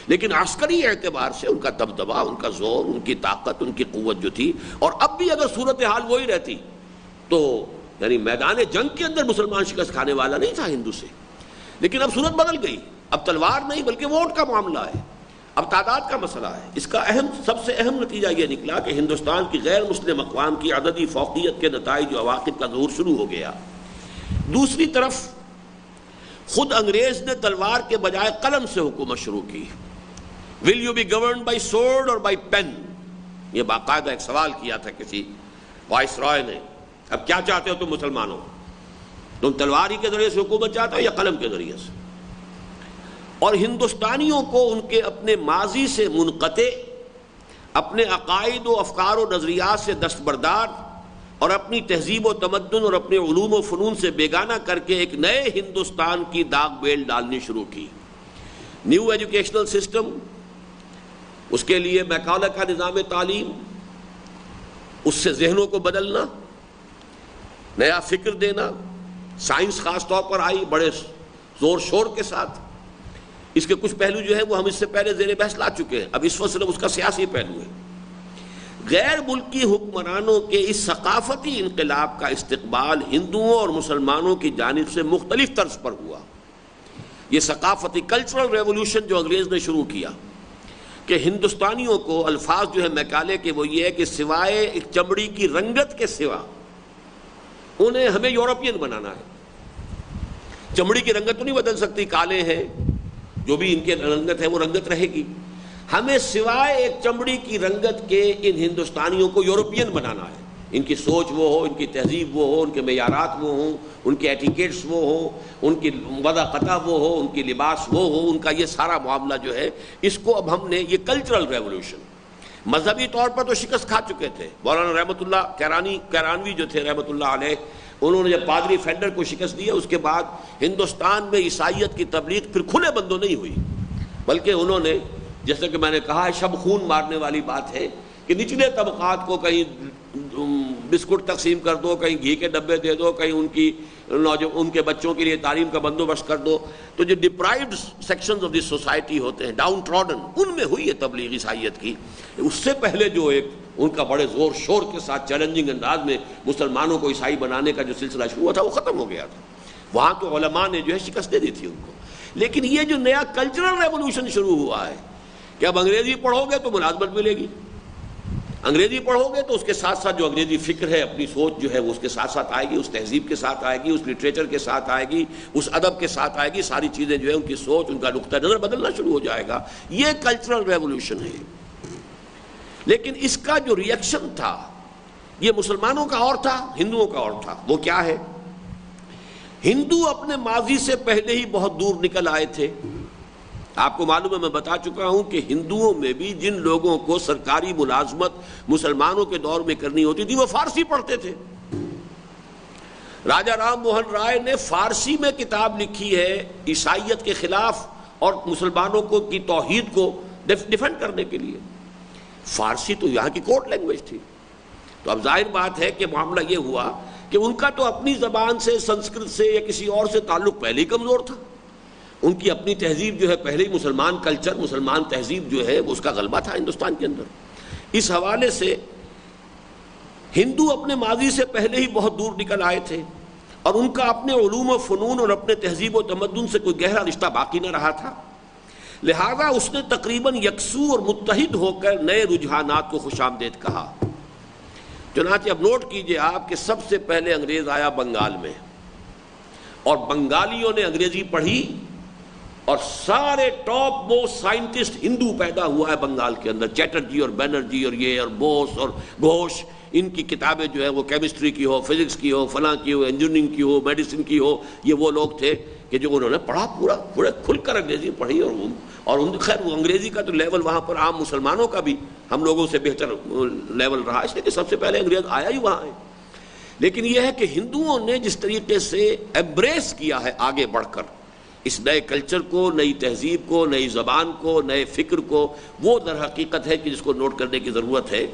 لیکن عسکری اعتبار سے ان کا دبدبا، ان کا زور، ان کی طاقت، ان کی قوت جو تھی، اور اب بھی اگر صورتحال وہی رہتی تو یعنی میدان جنگ کے اندر مسلمان شکست کھانے والا نہیں تھا ہندو سے، لیکن اب صورت بدل گئی، اب تلوار نہیں بلکہ ووٹ کا معاملہ ہے، اب تعداد کا مسئلہ ہے۔ اس کا سب سے اہم نتیجہ یہ نکلا کہ ہندوستان کی غیر مسلم اقوام کی عددی فوقیت کے نتائج و عواقب کا ظہور شروع ہو گیا۔ دوسری طرف خود انگریز نے تلوار کے بجائے قلم سے حکومت شروع کی۔ Will you be governed by sword اور بائی پین، یہ باقاعدہ ایک سوال کیا تھا کسی وائس رائے نے، اب کیا چاہتے ہو تم مسلمانوں، تم تلوار ہی کے ذریعے سے حکومت چاہتے ہو یا قلم کے ذریعے سے؟ اور ہندوستانیوں کو ان کے اپنے ماضی سے منقطع، اپنے عقائد و افکار و نظریات سے دستبردار، اور اپنی تہذیب و تمدن اور اپنے علوم و فنون سے بیگانہ کر کے ایک نئے ہندوستان کی داغ بیل ڈالنی شروع کی۔ نیو ایجوکیشنل سسٹم، اس کے لیے میکالہ کا نظام تعلیم، اس سے ذہنوں کو بدلنا، نیا فکر دینا، سائنس خاص طور پر آئی بڑے زور شور کے ساتھ۔ اس کے کچھ پہلو جو ہے وہ ہم اس سے پہلے زیر بحث لا چکے ہیں، اب اس وقت صرف اس کا سیاسی پہلو ہے۔ غیر ملکی حکمرانوں کے اس ثقافتی انقلاب کا استقبال ہندوؤں اور مسلمانوں کی جانب سے مختلف طرز پر ہوا۔ یہ ثقافتی کلچرل ریولوشن جو انگریز نے شروع کیا کہ ہندوستانیوں کو الفاظ جو ہے میکالے کے وہ یہ ہے کہ سوائے ایک چمڑی کی رنگت کے سوا انہیں ہمیں یورپین بنانا ہے۔ چمڑی کی رنگت تو نہیں بدل سکتی، کالے ہیں، جو بھی ان کے رنگت ہے وہ رنگت رہے گی، ہمیں سوائے ایک چمڑی کی رنگت کے ان ہندوستانیوں کو یورپین بنانا ہے۔ ان کی سوچ وہ ہو، ان کی تہذیب وہ ہو، ان کے معیارات وہ ہوں، ان کے ایٹیکیٹس وہ ہوں، ان کی وضع قطع وہ ہو، ان کی لباس وہ ہو، ان کا یہ سارا معاملہ جو ہے اس کو اب ہم نے یہ کلچرل ریولوشن، مذہبی طور پر تو شکست کھا چکے تھے۔ مولانا رحمۃ اللہ کیرانوی جو تھے رحمۃ اللہ علیہ، انہوں نے جب پادری فینڈر کو شکست دی اس کے بعد ہندوستان میں عیسائیت کی تبلیغ پھر کھلے بندوں نہیں ہوئی، بلکہ انہوں نے جیسے کہ میں نے کہا ہے شب خون مارنے والی بات ہے کہ نچلے طبقات کو کہیں بسکٹ تقسیم کر دو، کہیں گھی کے ڈبے دے دو، کہیں ان کے بچوں کے لیے تعلیم کا بندوبست کر دو، تو جو deprived sections of the society ہوتے ہیں، ڈاؤن ٹراڈن، ان میں ہوئی ہے تبلیغ عیسائیت کی۔ اس سے پہلے جو ایک ان کا بڑے زور شور کے ساتھ چیلنجنگ انداز میں مسلمانوں کو عیسائی بنانے کا جو سلسلہ شروع ہوا تھا وہ ختم ہو گیا تھا، وہاں تو علماء نے جو ہے شکست دے دی تھی ان کو۔ لیکن یہ جو نیا کلچرل ریولوشن شروع ہوا ہے کہ اب انگریزی پڑھو گے تو ملازمت ملے گی، انگریزی پڑھو گے تو اس کے ساتھ ساتھ جو انگریزی فکر ہے، اپنی سوچ جو ہے وہ اس کے ساتھ ساتھ آئے گی، اس تہذیب کے ساتھ آئے گی، اس لٹریچر کے ساتھ آئے گی، اس ادب کے ساتھ آئے گی، ساری چیزیں جو ہے ان کی سوچ، ان کا نقطہ نظر بدلنا شروع ہو جائے گا۔ یہ کلچرل ریولوشن ہے۔ لیکن اس کا جو ری ایکشن تھا یہ مسلمانوں کا اور تھا، ہندوؤں کا اور تھا۔ وہ کیا ہے؟ ہندو اپنے ماضی سے پہلے ہی بہت دور نکل آئے تھے۔ آپ کو معلوم ہے، میں بتا چکا ہوں کہ ہندوؤں میں بھی جن لوگوں کو سرکاری ملازمت مسلمانوں کے دور میں کرنی ہوتی تھی وہ فارسی پڑھتے تھے۔ راجہ رام موہن رائے نے فارسی میں کتاب لکھی ہے عیسائیت کے خلاف اور مسلمانوں کو کی توحید کو ڈیفینڈ کرنے کے لیے۔ فارسی تو یہاں کی کورٹ لینگویج تھی۔ تو اب ظاہر بات ہے کہ معاملہ یہ ہوا کہ ان کا تو اپنی زبان سے، سنسکرت سے یا کسی اور سے تعلق پہلے ہی کمزور تھا، ان کی اپنی تہذیب جو ہے پہلے ہی مسلمان کلچر، مسلمان تہذیب جو ہے اس کا غلبہ تھا ہندوستان کے اندر۔ اس حوالے سے ہندو اپنے ماضی سے پہلے ہی بہت دور نکل آئے تھے اور ان کا اپنے علوم و فنون اور اپنے تہذیب و تمدن سے کوئی گہرا رشتہ باقی نہ رہا تھا، لہذا اس نے تقریباً یکسو اور متحد ہو کر نئے رجحانات کو خوش آمدید کہا۔ چنانچہ اب نوٹ کیجئے آپ کہ سب سے پہلے انگریز آیا بنگال میں، اور بنگالیوں نے انگریزی پڑھی، اور سارے ٹاپ موسٹ سائنٹسٹ ہندو پیدا ہوا ہے بنگال کے اندر۔ چیٹرجی اور بینرجی اور یہ اور بوس اور گھوش، ان کی کتابیں جو ہے وہ کیمسٹری کی ہو، فزکس کی ہو، فلاں کی ہو، انجینئرنگ کی ہو، میڈیسن کی ہو، یہ وہ لوگ تھے کہ جو انہوں نے پڑھا، پورے کھل کر انگریزی پڑھی۔ اور خیر وہ انگریزی کا تو لیول وہاں پر عام مسلمانوں کا بھی ہم لوگوں سے بہتر لیول رہا، اس لیے کہ سب سے پہلے انگریز آیا ہی وہاں ہے۔ لیکن یہ ہے کہ ہندوؤں نے جس طریقے سے ایمبریس کیا ہے آگے بڑھ کر اس نئے کلچر کو، نئی تہذیب کو، نئی زبان کو، نئے فکر کو، وہ در حقیقت ہے کہ جس کو نوٹ کرنے کی ضرورت ہے۔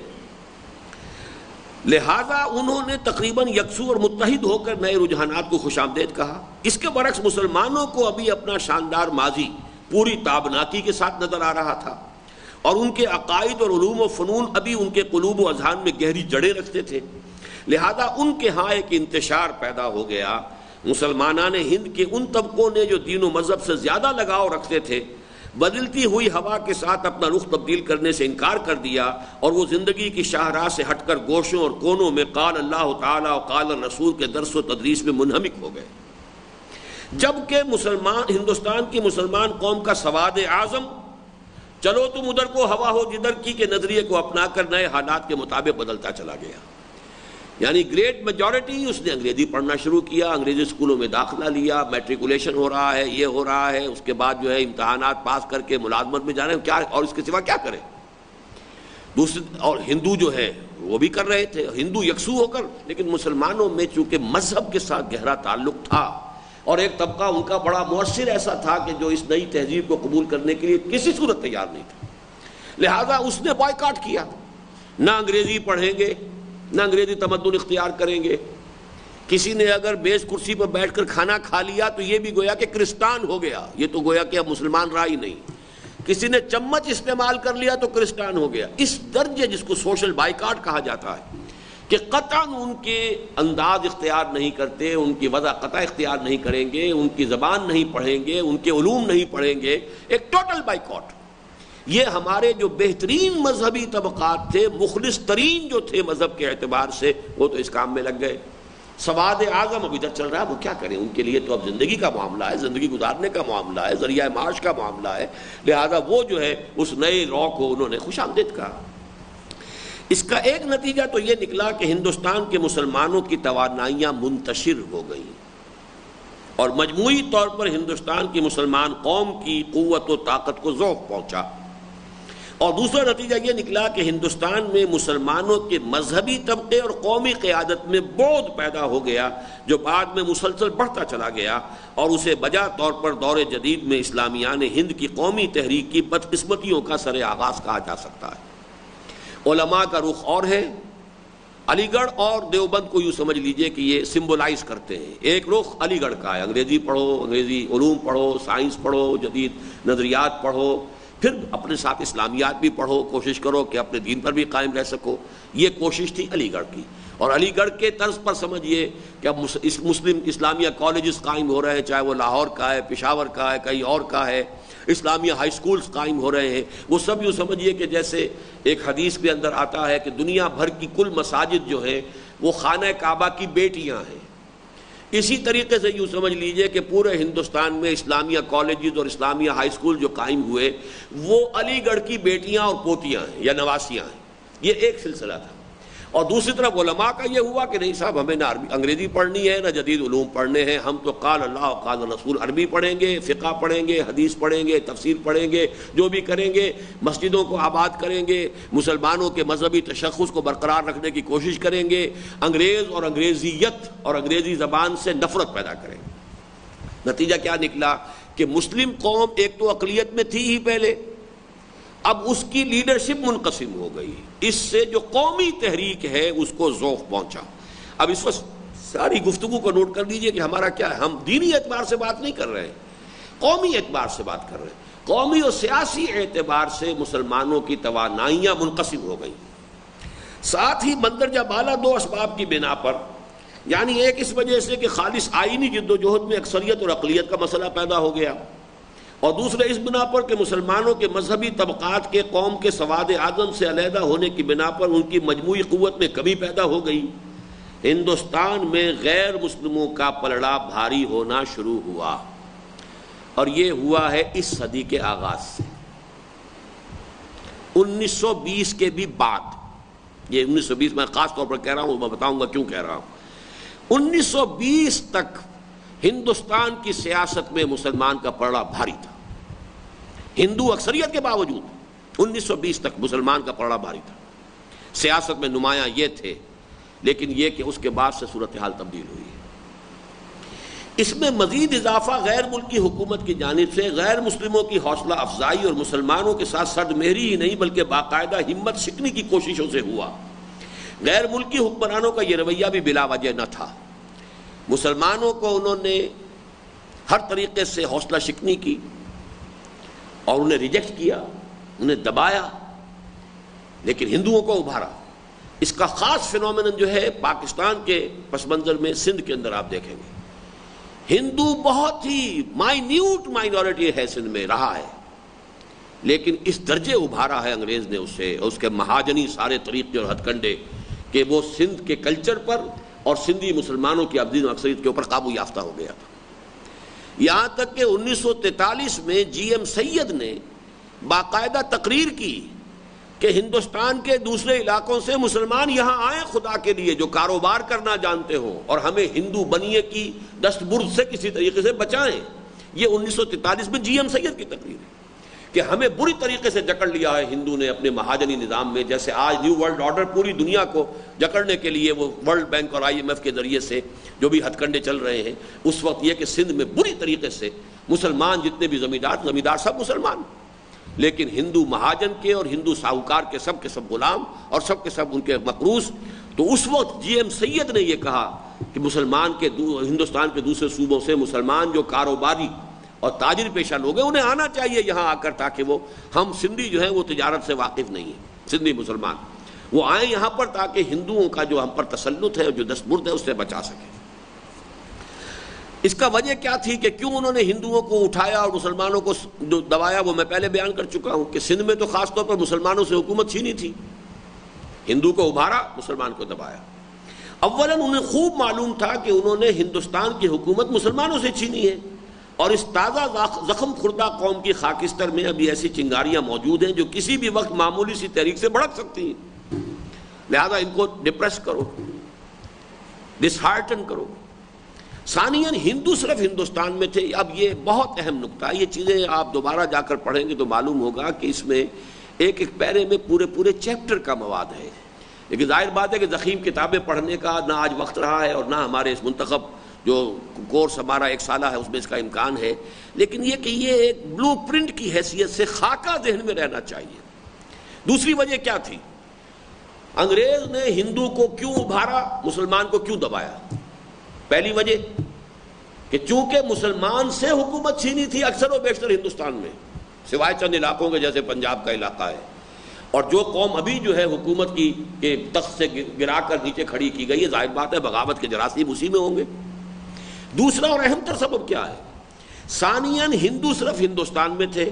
لہذا انہوں نے تقریباً یکسو اور متحد ہو کر نئے رجحانات کو خوش آمدید کہا۔ اس کے برعکس مسلمانوں کو ابھی اپنا شاندار ماضی پوری تابناکی کے ساتھ نظر آ رہا تھا، اور ان کے عقائد اور علوم و فنون ابھی ان کے قلوب و اذہان میں گہری جڑیں رکھتے تھے، لہذا ان کے ہاں ایک انتشار پیدا ہو گیا۔ مسلمانان ہند کے ان طبقوں نے جو دین و مذہب سے زیادہ لگاؤ رکھتے تھے، بدلتی ہوئی ہوا کے ساتھ اپنا رخ تبدیل کرنے سے انکار کر دیا، اور وہ زندگی کی شاہراہ سے ہٹ کر گوشوں اور کونوں میں قال اللہ تعالیٰ اور قال الرسول کے درس و تدریس میں منہمک ہو گئے۔ جبکہ ہندوستان کی مسلمان قوم کا سواد اعظم چلو تم ادھر کو ہوا ہو جدھر کی کے نظریے کو اپنا کر نئے حالات کے مطابق بدلتا چلا گیا۔ یعنی گریٹ میجورٹی اس نے انگریزی پڑھنا شروع کیا، انگریزی اسکولوں میں داخلہ لیا، میٹریکولیشن ہو رہا ہے، یہ ہو رہا ہے، اس کے بعد جو ہے امتحانات پاس کر کے ملازمت میں جانے کیا، اور اس کے سوا کیا کرے دوسرے۔ اور ہندو جو ہے وہ بھی کر رہے تھے، ہندو یکسو ہو کر، لیکن مسلمانوں میں چونکہ مذہب کے ساتھ گہرا تعلق تھا، اور ایک طبقہ ان کا بڑا مؤثر ایسا تھا کہ جو اس نئی تہذیب کو قبول کرنے کے لیے کسی صورت تیار نہیں تھا، لہذا اس نے بائیکاٹ کیا۔ نہ انگریزی پڑھیں گے، نہ انگریزی تمدن اختیار کریں گے۔ کسی نے اگر میز کرسی پر بیٹھ کر کھانا کھا لیا تو یہ بھی گویا کہ کرسٹان ہو گیا، یہ تو گویا کہ اب مسلمان رہا ہی نہیں۔ کسی نے چمچ استعمال کر لیا تو کرسٹان ہو گیا۔ اس درجے جس کو سوشل بائیکاٹ کہا جاتا ہے کہ قطعاً ان کے انداز اختیار نہیں کرتے، ان کی وضع قطع اختیار نہیں کریں گے، ان کی زبان نہیں پڑھیں گے، ان کے علوم نہیں پڑھیں گے، ایک ٹوٹل بائیکاٹ۔ یہ ہمارے جو بہترین مذہبی طبقات تھے، مخلص ترین جو تھے مذہب کے اعتبار سے، وہ تو اس کام میں لگ گئے۔ سواد اعظم اب ادھر چل رہا ہے، وہ کیا کریں، ان کے لیے تو اب زندگی کا معاملہ ہے، زندگی گزارنے کا معاملہ ہے، ذریعہ معاش کا معاملہ ہے، لہذا وہ جو ہے اس نئے رو کو انہوں نے خوش آمدید کہا۔ اس کا ایک نتیجہ تو یہ نکلا کہ ہندوستان کے مسلمانوں کی توانائیاں منتشر ہو گئیں، اور مجموعی طور پر ہندوستان کی مسلمان قوم کی قوت و طاقت کو ذوق پہنچا، اور دوسرا نتیجہ یہ نکلا کہ ہندوستان میں مسلمانوں کے مذہبی طبقے اور قومی قیادت میں بعد پیدا ہو گیا، جو بعد میں مسلسل بڑھتا چلا گیا، اور اسے بجا طور پر دور جدید میں اسلامیان ہند کی قومی تحریک کی بدقسمتیوں کا سر آغاز کہا جا سکتا ہے۔ علماء کا رخ اور ہے، علی گڑھ اور دیوبند کو یوں سمجھ لیجئے کہ یہ سمبولائز کرتے ہیں۔ ایک رخ علی گڑھ کا ہے، انگریزی پڑھو، انگریزی علوم پڑھو، سائنس پڑھو، جدید نظریات پڑھو، پھر اپنے ساتھ اسلامیات بھی پڑھو، کوشش کرو کہ اپنے دین پر بھی قائم رہ سکو۔ یہ کوشش تھی علی گڑھ کی، اور علی گڑھ کے طرز پر سمجھیے کہ اب مسلم اسلامیہ کالجز قائم ہو رہے ہیں، چاہے وہ لاہور کا ہے، پشاور کا ہے، کہیں اور کا ہے، اسلامیہ ہائی سکولز قائم ہو رہے ہیں۔ وہ سب یوں سمجھیے کہ جیسے ایک حدیث کے اندر آتا ہے کہ دنیا بھر کی کل مساجد جو ہیں وہ خانہ کعبہ کی بیٹیاں ہیں، اسی طریقے سے یوں سمجھ لیجئے کہ پورے ہندوستان میں اسلامیہ کالجز اور اسلامیہ ہائی سکول جو قائم ہوئے وہ علی گڑھ کی بیٹیاں اور پوتیاں ہیں یا نواسیاں ہیں۔ یہ ایک سلسلہ تھا۔ اور دوسری طرف علماء کا یہ ہوا کہ نہیں صاحب، ہمیں نہ انگریزی پڑھنی ہے نہ جدید علوم پڑھنے ہیں، ہم تو قال اللہ و قال رسول عربی پڑھیں گے، فقہ پڑھیں گے، حدیث پڑھیں گے، تفسیر پڑھیں گے، جو بھی کریں گے، مسجدوں کو آباد کریں گے، مسلمانوں کے مذہبی تشخص کو برقرار رکھنے کی کوشش کریں گے، انگریز اور انگریزیت اور انگریزی زبان سے نفرت پیدا کریں گے۔ نتیجہ کیا نکلا کہ مسلم قوم ایک تو اقلیت میں تھی ہی پہلے، اب اس کی لیڈرشپ منقسم ہو گئی، اس سے جو قومی تحریک ہے اس کو ذوق پہنچا۔ اب اس وقت ساری گفتگو کو نوٹ کر لیجئے کہ ہمارا کیا ہے، ہم دینی اعتبار سے بات نہیں کر رہے ہیں، قومی اعتبار سے بات کر رہے ہیں۔ قومی اور سیاسی اعتبار سے مسلمانوں کی توانائیاں منقسم ہو گئیں، ساتھ ہی مندرجہ بالا دو اسباب کی بنا پر، یعنی ایک اس وجہ سے کہ خالص آئینی جدوجہد میں اکثریت اور اقلیت کا مسئلہ پیدا ہو گیا، اور دوسرے اس بنا پر کہ مسلمانوں کے مذہبی طبقات کے قوم کے سواد اعظم سے علیحدہ ہونے کی بنا پر ان کی مجموعی قوت میں کمی پیدا ہو گئی۔ ہندوستان میں غیر مسلموں کا پلڑا بھاری ہونا شروع ہوا، اور یہ ہوا ہے اس صدی کے آغاز سے، 1920 کے بھی بعد۔ یہ 1920 میں خاص طور پر کہہ رہا ہوں، میں بتاؤں گا کیوں کہہ رہا ہوں۔ 1920 تک ہندوستان کی سیاست میں مسلمان کا پلڑا بھاری تھا، ہندو اکثریت کے باوجود 1920 تک مسلمان کا پلڑا بھاری تھا، سیاست میں نمایاں یہ تھے، لیکن یہ کہ اس کے بعد سے صورتحال تبدیل ہوئی ہے۔ اس میں مزید اضافہ غیر ملکی حکومت کی جانب سے غیر مسلموں کی حوصلہ افزائی اور مسلمانوں کے ساتھ سرد مہری ہی نہیں بلکہ باقاعدہ ہمت شکنی کی کوششوں سے ہوا۔ غیر ملکی حکمرانوں کا یہ رویہ بھی بلا وجہ نہ تھا، مسلمانوں کو انہوں نے ہر طریقے سے حوصلہ شکنی کی اور انہیں ریجیکٹ کیا، انہیں دبایا، لیکن ہندوؤں کو ابھارا۔ اس کا خاص فینومینن جو ہے پاکستان کے پس منظر میں سندھ کے اندر آپ دیکھیں گے، ہندو بہت ہی مائنیوٹ مائنورٹی ہے سندھ میں رہا ہے، لیکن اس درجے ابھارا ہے انگریز نے اسے، اس کے مہاجنی سارے طریقے اور ہتھ کنڈے، کہ وہ سندھ کے کلچر پر اور سندھی مسلمانوں کی ابدین و اکثریت کے اوپر قابو یافتہ ہو گیا تھا۔ یہاں تک کہ 1943 میں جی ایم سید نے باقاعدہ تقریر کی کہ ہندوستان کے دوسرے علاقوں سے مسلمان یہاں آئیں خدا کے لیے جو کاروبار کرنا جانتے ہوں، اور ہمیں ہندو بنیے کی دست برد سے کسی طریقے سے بچائیں۔ یہ 1943 میں جی ایم سید کی تقریر ہے کہ ہمیں بری طریقے سے جکڑ لیا ہے ہندو نے اپنے مہاجنی نظام میں، جیسے آج نیو ورلڈ آرڈر پوری دنیا کو جکڑنے کے لیے وہ ورلڈ بینک اور IMF کے ذریعے سے جو بھی ہتھ کنڈے چل رہے ہیں، اس وقت یہ کہ سندھ میں بری طریقے سے مسلمان جتنے بھی زمیندار سب مسلمان، لیکن ہندو مہاجن کے اور ہندو ساہوکار کے سب غلام اور سب کے سب ان کے مقروض۔ تو اس وقت جی ایم سید نے یہ کہا کہ مسلمان کے ہندوستان کے دوسرے صوبوں سے مسلمان جو کاروباری اور تاجر پیشہ لوگ ہیں انہیں آنا چاہیے یہاں آ کر، تاکہ وہ ہم سندھی جو ہیں وہ تجارت سے واقف نہیں ہیں، سندھی مسلمان وہ آئیں یہاں پر تاکہ ہندوؤں کا جو ہم پر تسلط ہے جو دستبرد ہے اس سے بچا سکیں۔ اس کا وجہ کیا تھی کہ کیوں انہوں نے ہندوؤں کو اٹھایا اور مسلمانوں کو دبایا، وہ میں پہلے بیان کر چکا ہوں کہ سندھ میں تو خاص طور پر مسلمانوں سے حکومت چھینی تھی، ہندو کو ابھارا، مسلمان کو دبایا۔ اولاً انہیں خوب معلوم تھا کہ انہوں نے ہندوستان کی حکومت مسلمانوں سے چھینی ہے، اور اس تازہ زخم خوردہ قوم کی خاکستر میں ابھی ایسی چنگاریاں موجود ہیں جو کسی بھی وقت معمولی سی تحریک سے بھڑک سکتی ہیں، لہذا ان کو ڈپریس کرو، ڈس ہارٹن کرو۔ ثانیاً ہندو صرف ہندوستان میں تھے، اب یہ بہت اہم نقطہ ہے، یہ چیزیں آپ دوبارہ جا کر پڑھیں گے تو معلوم ہوگا کہ اس میں ایک ایک پیرے میں پورے پورے چیپٹر کا مواد ہے. لیکن ظاہر بات ہے کہ ضخیم کتابیں پڑھنے کا نہ آج وقت رہا ہے اور نہ ہمارے اس منتخب جو کورس ہمارا 1 سالہ ہے اس میں اس کا امکان ہے. لیکن یہ کہ یہ ایک بلو پرنٹ کی حیثیت سے خاکہ ذہن میں رہنا چاہیے. دوسری وجہ کیا تھی؟ انگریز نے ہندو کو کیوں ابھارا، مسلمان کو کیوں دبایا؟ پہلی وجہ کہ چونکہ مسلمان سے حکومت چھینی تھی اکثر و بیشتر ہندوستان میں، سوائے چند علاقوں کے جیسے پنجاب کا علاقہ ہے، اور جو قوم ابھی جو ہے حکومت کی کہ تخت سے گرا کر نیچے کھڑی کی گئی ہے، ظاہر بات ہے بغاوت کے جراثیم اسی میں ہوں گے. دوسرا اور اہم تر سبب کیا ہے؟ ثانیاً ہندو صرف ہندوستان میں تھے،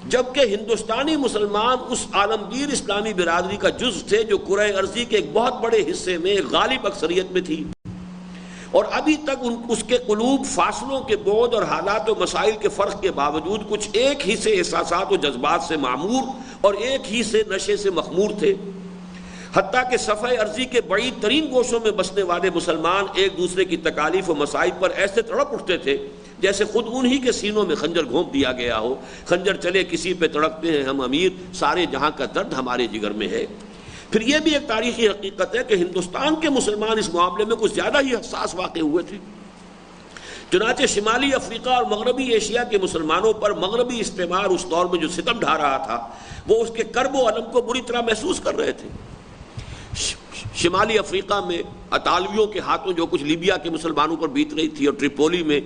جبکہ ہندوستانی مسلمان اس عالمگیر اسلامی برادری کا جز تھے جو کرۂ ارضی کے ایک بہت بڑے حصے میں ایک غالب اکثریت میں تھی، اور ابھی تک اس کے قلوب فاصلوں کے بعد اور حالات و مسائل کے فرق کے باوجود کچھ ایک ہی سے احساسات و جذبات سے معمور اور ایک ہی سے نشے سے مخمور تھے. حتیٰ کہ صفحہ ارضی کے بعید ترین گوشوں میں بسنے والے مسلمان ایک دوسرے کی تکالیف و مصائب پر ایسے تڑپ اٹھتے تھے جیسے خود انہی کے سینوں میں خنجر گھونپ دیا گیا ہو. خنجر چلے کسی پہ تڑپتے ہیں ہم امیر، سارے جہاں کا درد ہمارے جگر میں ہے. پھر یہ بھی ایک تاریخی حقیقت ہے کہ ہندوستان کے مسلمان اس معاملے میں کچھ زیادہ ہی حساس واقع ہوئے تھے. چنانچہ شمالی افریقہ اور مغربی ایشیا کے مسلمانوں پر مغربی استعمار اس دور میں جو ستم ڈھا رہا تھا وہ اس کے کرب و الم کو بری طرح محسوس کر رہے تھے. شمالی افریقہ میں اطالویوں کے ہاتھوں جو کچھ لیبیا کے مسلمانوں پر بیت رہی تھی، اور ٹریپولی میں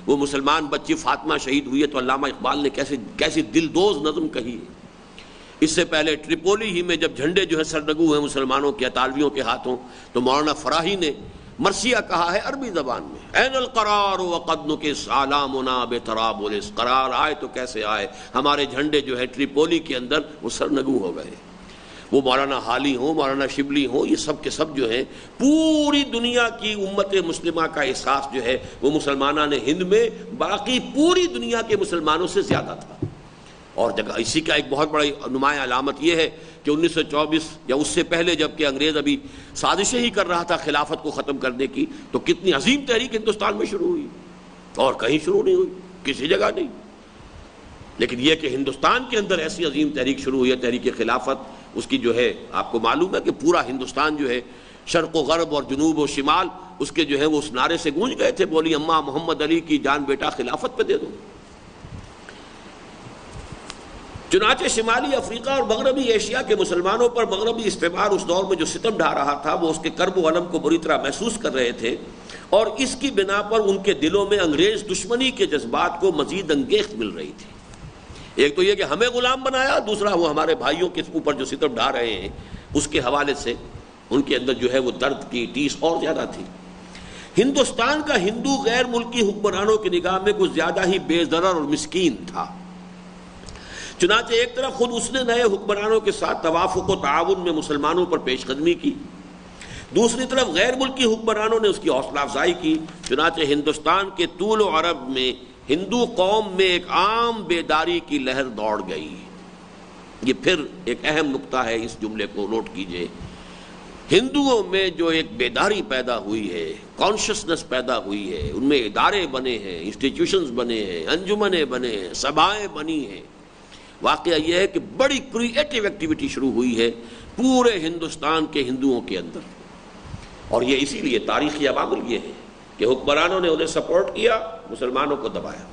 وہ مسلمان بچی فاطمہ شہید ہوئی ہے، تو علامہ اقبال نے کیسی دلدوز نظم کہی ہے. اس سے پہلے ٹریپولی ہی میں جب جھنڈے جو ہے سرنگو ہیں مسلمانوں کے اطالویوں کے ہاتھوں، تو مولانا فراہی نے مرثیہ کہا ہے عربی زبان میں، این القرار وقد نکس علامنا بترابلس، قرار آئے تو کیسے آئے، ہمارے جھنڈے جو ہے ٹریپولی کے اندر وہ سرنگو ہو گئے. وہ مولانا حالی ہوں، مولانا شبلی ہوں، یہ سب کے سب جو ہیں پوری دنیا کی امت مسلمہ کا احساس جو ہے وہ مسلمانان ہند میں باقی پوری دنیا کے مسلمانوں سے زیادہ تھا. اور اسی کا ایک بہت بڑی نمایاں علامت یہ ہے کہ 1924 یا اس سے پہلے جب کہ انگریز ابھی سازشیں ہی کر رہا تھا خلافت کو ختم کرنے کی، تو کتنی عظیم تحریک ہندوستان میں شروع ہوئی، اور کہیں شروع نہیں ہوئی، کسی جگہ نہیں. لیکن یہ کہ ہندوستان کے اندر ایسی عظیم تحریک شروع ہوئی ہے، تحریک خلافت، اس کی جو ہے آپ کو معلوم ہے کہ پورا ہندوستان جو ہے شرق و غرب اور جنوب و شمال اس کے جو ہے وہ اس نعرے سے گونج گئے تھے، بولی اماں محمد علی کی جان بیٹا خلافت پہ دے دو. چنانچہ شمالی افریقہ اور مغربی ایشیا کے مسلمانوں پر مغربی استعمار اس دور میں جو ستم ڈھا رہا تھا وہ اس کے کرب و الم کو بری طرح محسوس کر رہے تھے، اور اس کی بنا پر ان کے دلوں میں انگریز دشمنی کے جذبات کو مزید انگیخت مل رہی تھی. ایک تو یہ کہ ہمیں غلام بنایا، دوسرا وہ ہمارے بھائیوں کے اوپر جو ستم ڈھا رہے ہیں اس کے حوالے سے ان کے اندر جو ہے وہ درد کی ٹیس اور زیادہ تھی. ہندوستان کا ہندو غیر ملکی حکمرانوں کی نگاہ میں کچھ زیادہ ہی بے ضرر اور مسکین تھا. چنانچہ ایک طرف خود اس نے نئے حکمرانوں کے ساتھ توافق و تعاون میں مسلمانوں پر پیش قدمی کی، دوسری طرف غیر ملکی حکمرانوں نے اس کی حوصلہ افزائی کی. چنانچہ ہندوستان کے طول و عرب میں ہندو قوم میں ایک عام بیداری کی لہر دوڑ گئی. یہ پھر ایک اہم نقطہ ہے، اس جملے کو نوٹ کیجئے. ہندوؤں میں جو ایک بیداری پیدا ہوئی ہے، کانشسنس پیدا ہوئی ہے، ان میں ادارے بنے ہیں، انسٹیٹیوشنز بنے ہیں، انجمنیں بنے ہیں، سبھائیں بنی ہیں. واقعہ یہ ہے کہ بڑی کریٹیو ایکٹیویٹی شروع ہوئی ہے پورے ہندوستان کے ہندوؤں کے اندر، اور یہ اسی لیے تاریخی عوامل یہ ہے کہ حکمرانوں نے انہیں سپورٹ کیا، مسلمانوں کو دبایا،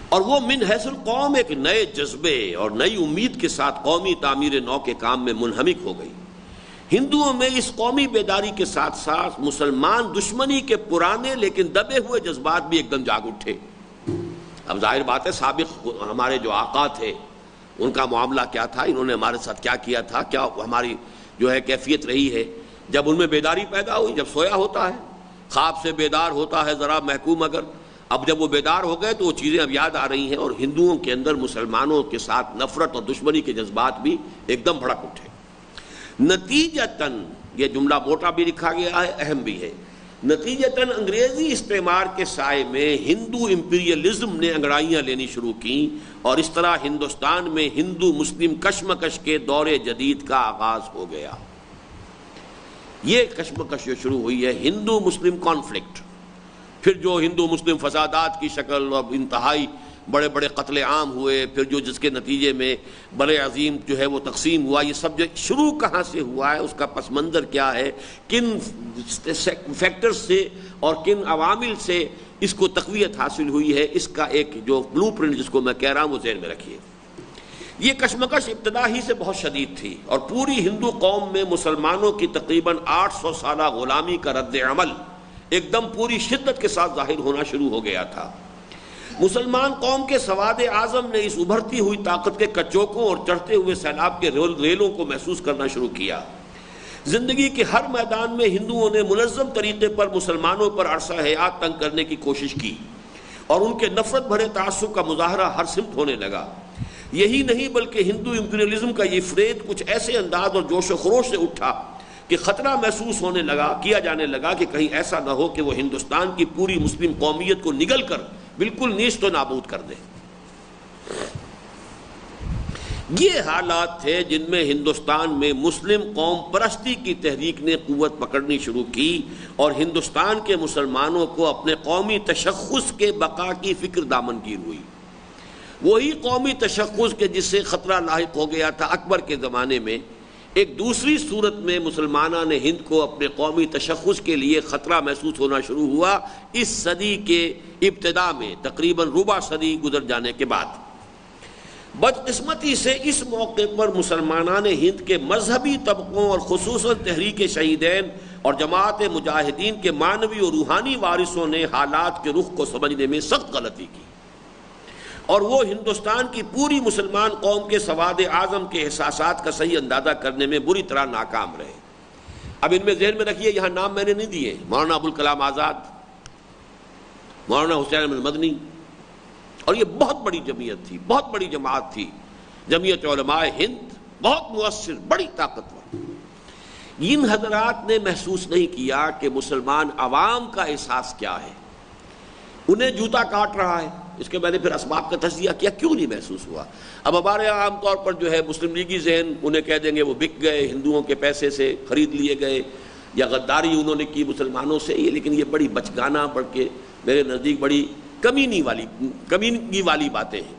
اور وہ من حیث القوم ایک نئے جذبے اور نئی امید کے ساتھ قومی تعمیر نو کے کام میں منہمک ہو گئی. ہندوؤں میں اس قومی بیداری کے ساتھ ساتھ مسلمان دشمنی کے پرانے لیکن دبے ہوئے جذبات بھی ایک دم جاگ اٹھے. اب ظاہر بات ہے سابق ہمارے جو آقا تھے ان کا معاملہ کیا تھا، انہوں نے ہمارے ساتھ کیا کیا تھا، کیا ہماری جو ہے کیفیت رہی ہے. جب ان میں بیداری پیدا ہوئی، جب سویا ہوتا ہے، خواب سے بیدار ہوتا ہے ذرا محکوم اگر، اب جب وہ بیدار ہو گئے تو وہ چیزیں اب یاد آ رہی ہیں، اور ہندوؤں کے اندر مسلمانوں کے ساتھ نفرت اور دشمنی کے جذبات بھی ایک دم بھڑک اٹھے. نتیجتاً یہ جملہ موٹا بھی لکھا گیا ہے، اہم بھی ہے، نتیجتاً انگریزی استعمار کے سائے میں ہندو امپیریلزم نے انگڑائیاں لینی شروع کی، اور اس طرح ہندوستان میں ہندو مسلم کشمکش کے دور جدید کا آغاز ہو گیا. یہ کشمکش جو شروع ہوئی ہے ہندو مسلم کانفلکٹ، پھر جو ہندو مسلم فسادات کی شکل اور انتہائی بڑے بڑے قتل عام ہوئے، پھر جو جس کے نتیجے میں بڑے عظیم جو ہے وہ تقسیم ہوا، یہ سب جو شروع کہاں سے ہوا ہے، اس کا پس منظر کیا ہے، کن فیکٹر سے اور کن عوامل سے اس کو تقویت حاصل ہوئی ہے، اس کا ایک جو بلو پرنٹ جس کو میں کہہ رہا ہوں وہ ذہن میں رکھیے۔ یہ کشمکش ابتدا ہی سے بہت شدید تھی، اور پوری ہندو قوم میں مسلمانوں کی تقریباً 800 سالہ غلامی کا رد عمل ایک دم پوری شدت کے ساتھ ظاہر ہونا شروع ہو گیا تھا۔ مسلمان قوم کے سواد اعظم نے اس ابھرتی ہوئی طاقت کے کچوکوں اور چڑھتے ہوئے سیلاب کے ریلوں کو محسوس کرنا شروع کیا۔ زندگی کے ہر میدان میں ہندوؤں نے منظم طریقے پر مسلمانوں پر عرصہ حیات تنگ کرنے کی کوشش کی، اور ان کے نفرت بھرے تعصب کا مظاہرہ ہر سمت ہونے لگا۔ یہی نہیں بلکہ ہندو امپیریلزم کا یہ فریب کچھ ایسے انداز اور جوش و خروش سے اٹھا کہ خطرہ محسوس کیا جانے لگا کہ کہیں ایسا نہ ہو کہ وہ ہندوستان کی پوری مسلم قومیت کو نگل کر بالکل نیست و نابود کر دے۔ یہ حالات تھے جن میں ہندوستان میں مسلم قوم پرستی کی تحریک نے قوت پکڑنی شروع کی، اور ہندوستان کے مسلمانوں کو اپنے قومی تشخص کے بقا کی فکر دامنگیر ہوئی۔ وہی قومی تشخص کے جس سے خطرہ لاحق ہو گیا تھا اکبر کے زمانے میں، ایک دوسری صورت میں مسلمانان ہند کو اپنے قومی تشخص کے لیے خطرہ محسوس ہونا شروع ہوا اس صدی کے ابتدا میں، تقریباً ربع صدی گزر جانے کے بعد۔ بدقسمتی سے اس موقع پر مسلمانان ہند کے مذہبی طبقوں اور خصوصاً تحریک شہیدین اور جماعت مجاہدین کے معنوی اور روحانی وارثوں نے حالات کے رخ کو سمجھنے میں سخت غلطی کی، اور وہ ہندوستان کی پوری مسلمان قوم کے سواد اعظم کے احساسات کا صحیح اندازہ کرنے میں بری طرح ناکام رہے۔ اب ان میں ذہن میں رکھیے، یہاں نام میں نے نہیں دیے، مولانا ابوالکلام آزاد، مولانا حسین احمد مدنی، اور یہ بہت بڑی جمعیت تھی، بہت بڑی جماعت تھی، جمعیت علماء ہند، بہت مؤثر، بڑی طاقتور۔ ان حضرات نے محسوس نہیں کیا کہ مسلمان عوام کا احساس کیا ہے، انہیں جوتا کاٹ رہا ہے۔ اس کے میں نے پھر اسباب کا تجزیہ کیا، کیوں نہیں محسوس ہوا۔ اب ہمارے عام طور پر جو ہے مسلم لیگی ذہن انہیں کہہ دیں گے وہ بک گئے، ہندوؤں کے پیسے سے خرید لیے گئے، یا غداری انہوں نے کی مسلمانوں سے، لیکن یہ بڑی بچگانہ، بلکہ میرے نزدیک بڑی کمینی والی باتیں ہیں۔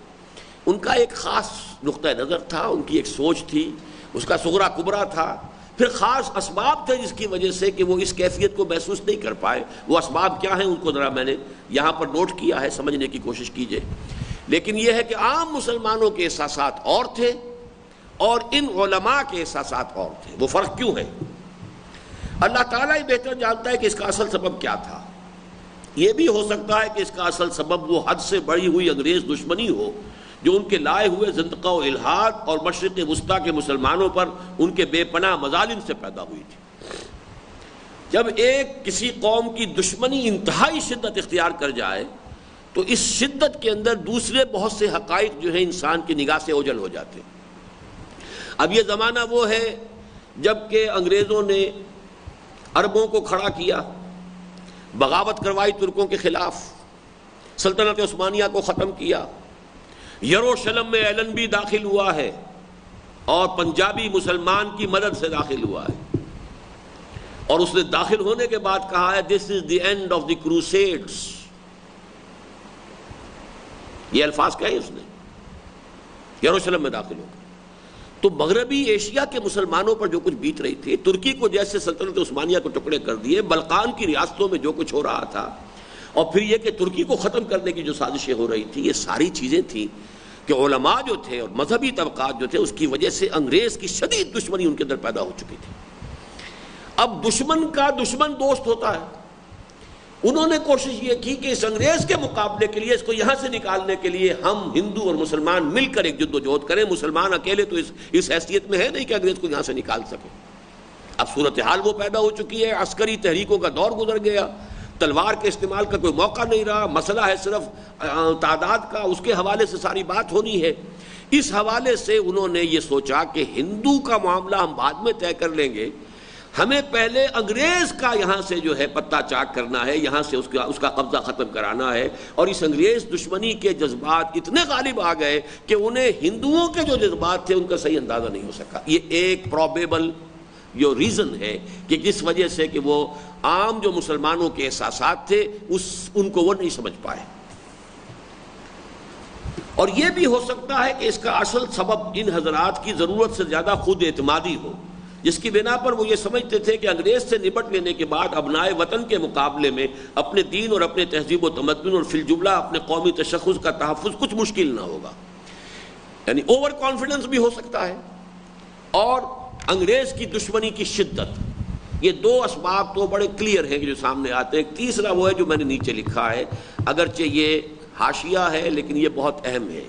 ان کا ایک خاص نقطہ نظر تھا، ان کی ایک سوچ تھی، اس کا صغرا کبرا تھا، پھر خاص اسباب تھے جس کی وجہ سے کہ وہ اس کیفیت کو محسوس نہیں کر پائے۔ وہ اسباب کیا ہیں ان کو ذرا میں نے یہاں پر نوٹ کیا ہے، سمجھنے کی کوشش کیجئے۔ لیکن یہ ہے کہ عام مسلمانوں کے احساسات اور تھے، اور ان علماء کے احساسات اور تھے۔ وہ فرق کیوں ہے؟ اللہ تعالیٰ ہی بہتر جانتا ہے کہ اس کا اصل سبب کیا تھا۔ یہ بھی ہو سکتا ہے کہ اس کا اصل سبب وہ حد سے بڑھی ہوئی انگریز دشمنی ہو جو ان کے لائے ہوئے زندقہ و الحاد اور مشرق وسطیٰ کے مسلمانوں پر ان کے بے پناہ مظالم سے پیدا ہوئی تھی۔ جب ایک کسی قوم کی دشمنی انتہائی شدت اختیار کر جائے تو اس شدت کے اندر دوسرے بہت سے حقائق جو ہیں انسان کی نگاہ سے اوجھل ہو جاتے ہیں۔ اب یہ زمانہ وہ ہے جب کہ انگریزوں نے عربوں کو کھڑا کیا، بغاوت کروائی ترکوں کے خلاف، سلطنت عثمانیہ کو ختم کیا، یروشلم میں ایلنبی داخل ہوا ہے اور پنجابی مسلمان کی مدد سے داخل ہوا ہے، اور اس نے داخل ہونے کے بعد کہا ہے دس از the end of the crusades. یہ الفاظ کہے اس نے، یروشلم میں داخل ہو۔ تو مغربی ایشیا کے مسلمانوں پر جو کچھ بیت رہی تھی، ترکی کو جیسے سلطنت عثمانیہ کو ٹکڑے کر دیے، بلقان کی ریاستوں میں جو کچھ ہو رہا تھا، اور پھر یہ کہ ترکی کو ختم کرنے کی جو سازشیں ہو رہی تھی، یہ ساری چیزیں تھیں کہ علماء جو تھے اور مذہبی طبقات جو تھے اس کی وجہ سے انگریز کی شدید دشمنی ان کے اندر پیدا ہو چکی تھی۔ اب دشمن کا دشمن دوست ہوتا ہے۔ انہوں نے کوشش یہ کی کہ اس انگریز کے مقابلے کے لیے، اس کو یہاں سے نکالنے کے لیے ہم ہندو اور مسلمان مل کر ایک جد و جہد کریں۔ مسلمان اکیلے تو اس حیثیت میں ہے نہیں کہ انگریز کو یہاں سے نکال سکے۔ اب صورتحال وہ پیدا ہو چکی ہے، عسکری تحریکوں کا دور گزر گیا، تلوار کے استعمال کا کوئی موقع نہیں رہا، مسئلہ ہے صرف تعداد کا، اس کے حوالے سے ساری بات ہونی ہے۔ اس حوالے سے انہوں نے یہ سوچا کہ ہندو کا معاملہ ہم بعد میں طے کر لیں گے، ہمیں پہلے انگریز کا یہاں سے جو ہے پتہ چاک کرنا ہے، یہاں سے اس کا قبضہ ختم کرانا ہے۔ اور اس انگریز دشمنی کے جذبات اتنے غالب آ گئے کہ انہیں ہندوؤں کے جو جذبات تھے ان کا صحیح اندازہ نہیں ہو سکا۔ یہ ایک پروبیبل جو ریزن ہے کہ جس وجہ سے کہ وہ عام جو مسلمانوں کے احساسات تھے ان کو وہ نہیں سمجھ پائے۔ اور یہ بھی ہو سکتا ہے کہ اس کا اصل سبب ان حضرات کی ضرورت سے زیادہ خود اعتمادی ہو، جس کی بنا پر وہ یہ سمجھتے تھے کہ انگریز سے نپٹ لینے کے بعد ابنائے وطن کے مقابلے میں اپنے دین اور اپنے تہذیب و تمدن اور فی الجملہ اپنے قومی تشخص کا تحفظ کچھ مشکل نہ ہوگا. یعنی اوور کانفیڈنس بھی ہو سکتا ہے، اور انگریز کی دشمنی کی شدت. یہ دو اسباب تو بڑے کلیئر ہیں کہ جو سامنے آتے ہیں. ایک تیسرا وہ ہے جو میں نے نیچے لکھا ہے، اگرچہ یہ حاشیہ ہے لیکن یہ بہت اہم ہے.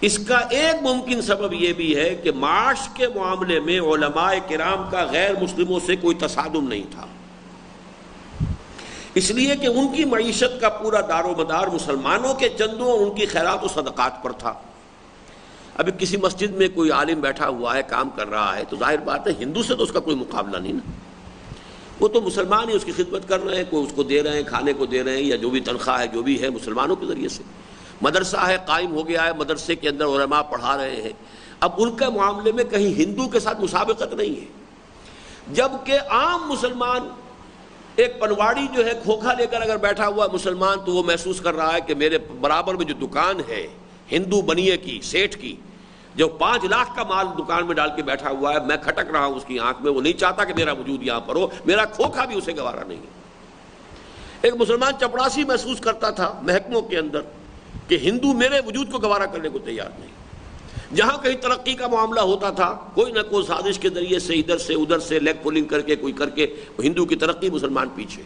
اس کا ایک ممکن سبب یہ بھی ہے کہ معاش کے معاملے میں علماء کرام کا غیر مسلموں سے کوئی تصادم نہیں تھا، اس لیے کہ ان کی معیشت کا پورا دار و مدار مسلمانوں کے چندوں اور ان کی خیرات و صدقات پر تھا. ابھی کسی مسجد میں کوئی عالم بیٹھا ہوا ہے، کام کر رہا ہے، تو ظاہر بات ہے ہندو سے تو اس کا کوئی مقابلہ نہیں نا. وہ تو مسلمان ہی اس کی خدمت کر رہے ہیں، کوئی اس کو دے رہے ہیں، کھانے کو دے رہے ہیں، یا جو بھی تنخواہ ہے جو بھی ہے مسلمانوں کے ذریعے سے. مدرسہ ہے، قائم ہو گیا ہے، مدرسے کے اندر علماء پڑھا رہے ہیں. اب ان کے معاملے میں کہیں ہندو کے ساتھ مسابقت نہیں ہے، جبکہ عام مسلمان ایک پنواڑی جو ہے کھوکھا لے کر اگر بیٹھا ہوا ہے مسلمان، تو وہ محسوس کر رہا ہے کہ میرے برابر میں جو دکان ہے ہندو بنیے کی، سیٹھ کی، جو 5 لاکھ کا مال دکان میں ڈال کے بیٹھا ہوا ہے، میں کھٹک رہا ہوں اس کی آنکھ میں، وہ نہیں چاہتا کہ میرا وجود یہاں پر ہو، میرا کھوکھا بھی اسے گوارا نہیں ہے. ایک مسلمان چپڑاسی محسوس کرتا تھا محکموں کے اندر کہ ہندو میرے وجود کو گوارا کرنے کو تیار نہیں. جہاں کہیں ترقی کا معاملہ ہوتا تھا، کوئی نہ کوئی سازش کے ذریعے سے ادھر سے ادھر سے لیگ پولنگ کر کے کوئی کر کے ہندو کی ترقی، مسلمان پیچھے.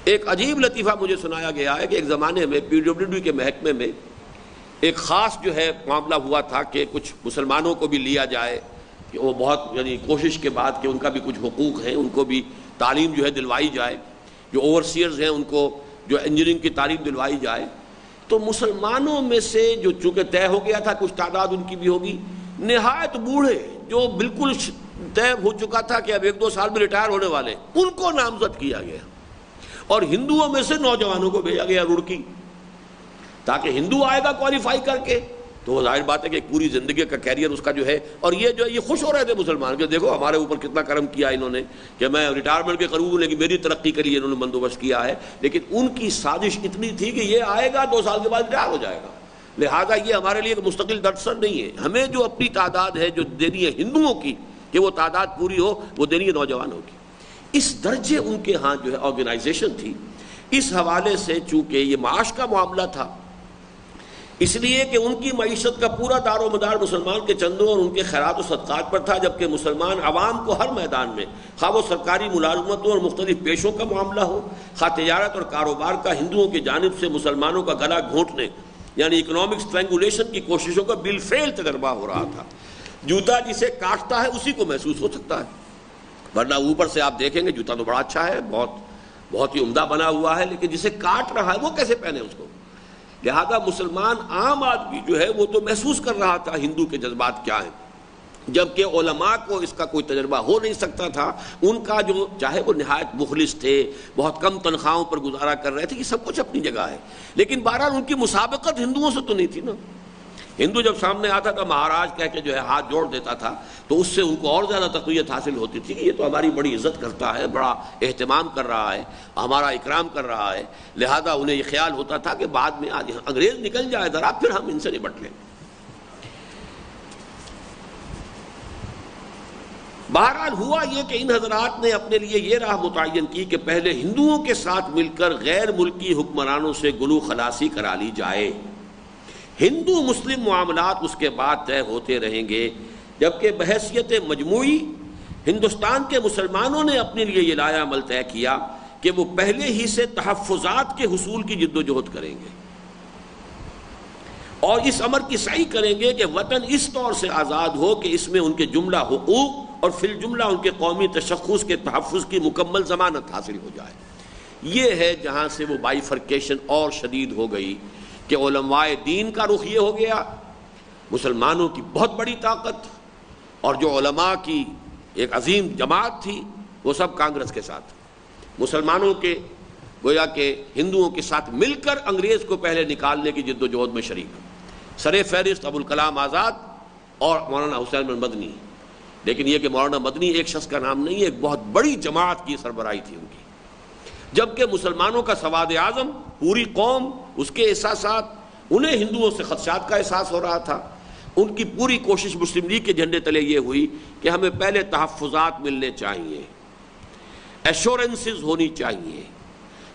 ایک عجیب لطیفہ مجھے سنایا گیا ہے کہ ایک زمانے میں PWD کے محکمے میں ایک خاص جو ہے معاملہ ہوا تھا کہ کچھ مسلمانوں کو بھی لیا جائے، کہ وہ بہت یعنی کوشش کے بعد کہ ان کا بھی کچھ حقوق ہیں، ان کو بھی تعلیم جو ہے دلوائی جائے، جو اوورسیئرز ہیں ان کو جو انجینئرنگ کی تعلیم دلوائی جائے. تو مسلمانوں میں سے جو چونکہ طے ہو گیا تھا کچھ تعداد ان کی بھی ہوگی، نہایت بوڑھے جو بالکل طے ہو چکا تھا کہ اب 1-2 سال میں ریٹائر ہونے والے، ان کو نامزد کیا گیا، اور ہندوؤں میں سے نوجوانوں کو بھیجا گیا رڑکی، تاکہ ہندو آئے گا کوالیفائی کر کے تو وہ ظاہر بات ہے کہ پوری زندگی کا کیریئر اس کا جو ہے. اور یہ خوش ہو رہے تھے مسلمان کہ دیکھو ہمارے اوپر کتنا کرم کیا انہوں نے، کہ میں ریٹائرمنٹ کے قریب ہوں لیکن میری ترقی کے لیے انہوں نے بندوبست کیا ہے. لیکن ان کی سازش اتنی تھی کہ یہ آئے گا 2 سال کے بعد ریٹائر ہو جائے گا، لہذا یہ ہمارے لیے ایک مستقل درسر نہیں ہے. ہمیں جو اپنی تعداد ہے جو دینی ہے ہندوؤں کی، کہ وہ تعداد پوری ہو، وہ دینی ہے نوجوانوں کی. اس درجے ان کے ہاں جو ہے آرگنائزیشن تھی. اس حوالے سے چونکہ یہ معاش کا معاملہ تھا، اس لیے کہ ان کی معیشت کا پورا دار و مدار مسلمان کے چندوں اور ان کے خیرات و صدقات پر تھا، جبکہ مسلمان عوام کو ہر میدان میں، خواہ وہ سرکاری ملازمتوں اور مختلف پیشوں کا معاملہ ہو، خواہ تجارت اور کاروبار کا، ہندوؤں کی جانب سے مسلمانوں کا گلا گھونٹنے یعنی اکنامک اسٹرینگولیشن کی کوششوں کا بالفعل تجربہ ہو رہا تھا. جوتا جسے کاٹتا ہے اسی کو محسوس ہو سکتا ہے، ورنہ اوپر سے آپ دیکھیں گے جوتا تو بڑا اچھا ہے، بہت ہی عمدہ بنا ہوا ہے، لیکن جسے کاٹ رہا ہے وہ کیسے پہنے اس کو. لہذا مسلمان عام آدمی جو ہے وہ تو محسوس کر رہا تھا ہندو کے جذبات کیا ہیں، جبکہ علماء کو اس کا کوئی تجربہ ہو نہیں سکتا تھا. ان کا جو چاہے وہ نہایت مخلص تھے، بہت کم تنخواہوں پر گزارا کر رہے تھے، یہ سب کچھ اپنی جگہ ہے، لیکن بہرحال ان کی مسابقت ہندوؤں سے تو نہیں تھی نا. ہندو جب سامنے آتا تھا مہاراج کہہ کے جو ہے ہاتھ جوڑ دیتا تھا، تو اس سے ان کو اور زیادہ تقویت حاصل ہوتی تھی کہ یہ تو ہماری بڑی عزت کرتا ہے، بڑا اہتمام کر رہا ہے، ہمارا اکرام کر رہا ہے. لہذا انہیں یہ خیال ہوتا تھا کہ بعد میں آج انگریز نکل جائے ذرا، پھر ہم ان سے نپٹ لیں. بہرحال ہوا یہ کہ ان حضرات نے اپنے لیے یہ راہ متعین کی کہ پہلے ہندوؤں کے ساتھ مل کر غیر ملکی حکمرانوں سے گلو خلاصی کرا لی جائے، ہندو مسلم معاملات اس کے بعد طے ہوتے رہیں گے. جبکہ بحیثیت مجموعی ہندوستان کے مسلمانوں نے اپنے لیے یہ لایا عمل طے کیا کہ وہ پہلے ہی سے تحفظات کے حصول کی جد و جہد کریں گے، اور اس امر کی سعی کریں گے کہ وطن اس طور سے آزاد ہو کہ اس میں ان کے جملہ حقوق اور فی الجملہ ان کے قومی تشخص کے تحفظ کی مکمل ضمانت حاصل ہو جائے. یہ ہے جہاں سے وہ بائیفرکیشن اور شدید ہو گئی کہ علماء دین کا رخ یہ ہو گیا، مسلمانوں کی بہت بڑی طاقت اور جو علماء کی ایک عظیم جماعت تھی وہ سب کانگریس کے ساتھ، مسلمانوں کے گویا کہ ہندوؤں کے ساتھ مل کر انگریز کو پہلے نکالنے کی جد و جہد میں شریک. سر فہرست ابوالکلام آزاد اور مولانا حسین بن مدنی. لیکن یہ کہ مولانا مدنی ایک شخص کا نام نہیں ہے، ایک بہت بڑی جماعت کی سربراہی تھی ان کی. جبکہ مسلمانوں کا سواد اعظم، پوری قوم، اس کے احساسات انہیں ہندوؤں سے خدشات کا احساس ہو رہا تھا. ان کی پوری کوشش مسلم لیگ کے جھنڈے تلے یہ ہوئی کہ ہمیں پہلے تحفظات ملنے چاہیے، ایشورنسز ہونی چاہیے،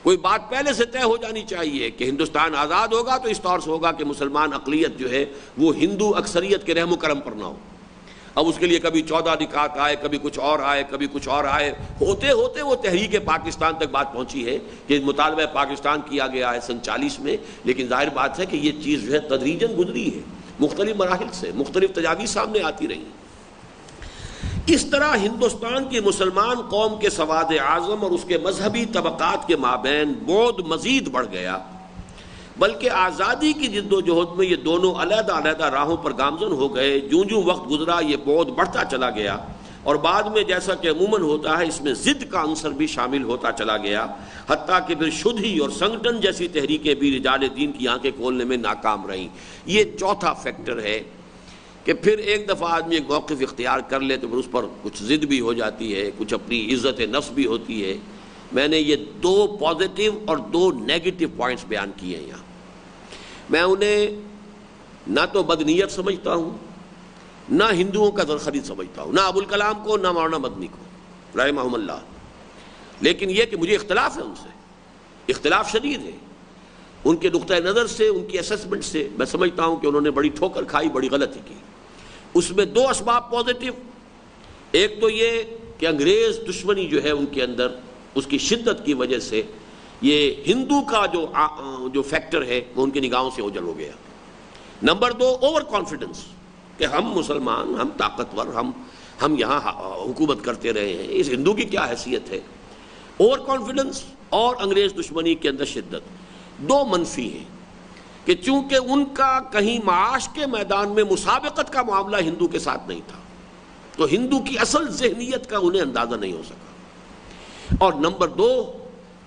کوئی بات پہلے سے طے ہو جانی چاہیے کہ ہندوستان آزاد ہوگا تو اس طور سے ہوگا کہ مسلمان اقلیت جو ہے وہ ہندو اکثریت کے رحم و کرم پر نہ ہو. اب اس کے لیے کبھی 14 نکات آئے، کبھی کچھ اور آئے، کبھی کچھ اور آئے، ہوتے ہوتے وہ تحریک پاکستان تک بات پہنچی ہے کہ مطالبہ پاکستان کیا گیا ہے سن 40 میں. لیکن ظاہر بات ہے کہ یہ چیز جو ہے تدریجاً گزری ہے، مختلف مراحل سے مختلف تجاویز سامنے آتی رہی. اس طرح ہندوستان کی مسلمان قوم کے سواد اعظم اور اس کے مذہبی طبقات کے مابین بعد مزید بڑھ گیا، بلکہ آزادی کی جد و جہد میں یہ دونوں علیحدہ علیحدہ راہوں پر گامزن ہو گئے. جوں جوں وقت گزرا یہ بعد بڑھتا چلا گیا، اور بعد میں جیسا کہ عموماً ہوتا ہے اس میں ضد کا عنصر بھی شامل ہوتا چلا گیا، حتیٰ کہ پھر شدھی اور سنگٹن جیسی تحریکیں بھی رجال دین کی آنکھیں کھولنے میں ناکام رہیں. یہ چوتھا فیکٹر ہے کہ پھر ایک دفعہ آدمی ایک موقف اختیار کر لے تو پھر اس پر کچھ ضد بھی ہو جاتی ہے، کچھ اپنی عزت نفس بھی ہوتی ہے. میں نے یہ 2 پازیٹیو اور 2 نیگیٹو پوائنٹس بیان کیے ہیں یہاں. میں انہیں نہ تو بدنیت سمجھتا ہوں، نہ ہندوؤں کا زرخرید سمجھتا ہوں، نہ ابوالکلام کو، نہ مولانا مدنی کو رحمہم اللہ. لیکن یہ کہ مجھے اختلاف ہے ان سے، اختلاف شدید ہے. ان کے نقطۂ نظر سے، ان کی اسیسمنٹ سے میں سمجھتا ہوں کہ انہوں نے بڑی ٹھوکر کھائی، بڑی غلطی کی. اس میں 2 اسباب پازیٹیو. ایک تو یہ کہ انگریز دشمنی جو ہے ان کے اندر، اس کی شدت کی وجہ سے یہ ہندو کا جو فیکٹر ہے وہ ان کی نگاہوں سے اوجھل ہو گیا. نمبر 2 اوور کانفیڈنس کہ ہم مسلمان، ہم طاقتور، ہم یہاں حکومت کرتے رہے ہیں، اس ہندو کی کیا حیثیت ہے. اوور کانفیڈنس اور انگریز دشمنی کے اندر شدت 2 منفی ہیں کہ چونکہ ان کا کہیں معاش کے میدان میں مسابقت کا معاملہ ہندو کے ساتھ نہیں تھا تو ہندو کی اصل ذہنیت کا انہیں اندازہ نہیں ہو سکا. اور نمبر 2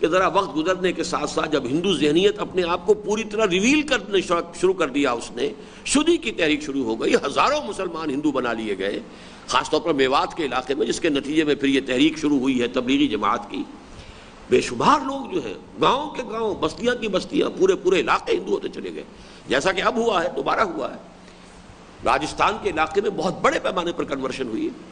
کہ ذرا وقت گزرنے کے ساتھ ساتھ جب ہندو ذہنیت اپنے آپ کو پوری طرح ریویل کرنے شروع کر دیا، اس نے شدی کی تحریک شروع ہو گئی، ہزاروں مسلمان ہندو بنا لیے گئے، خاص طور پر میوات کے علاقے میں، جس کے نتیجے میں پھر یہ تحریک شروع ہوئی ہے تبلیغی جماعت کی. بے شمار لوگ جو ہیں گاؤں کے گاؤں، بستیاں کی بستیاں، پورے علاقے ہندو ہوتے چلے گئے، جیسا کہ اب ہوا ہے، دوبارہ ہوا ہے. راجستھان کے علاقے میں بہت بڑے پیمانے پر کنورشن ہوئی ہے.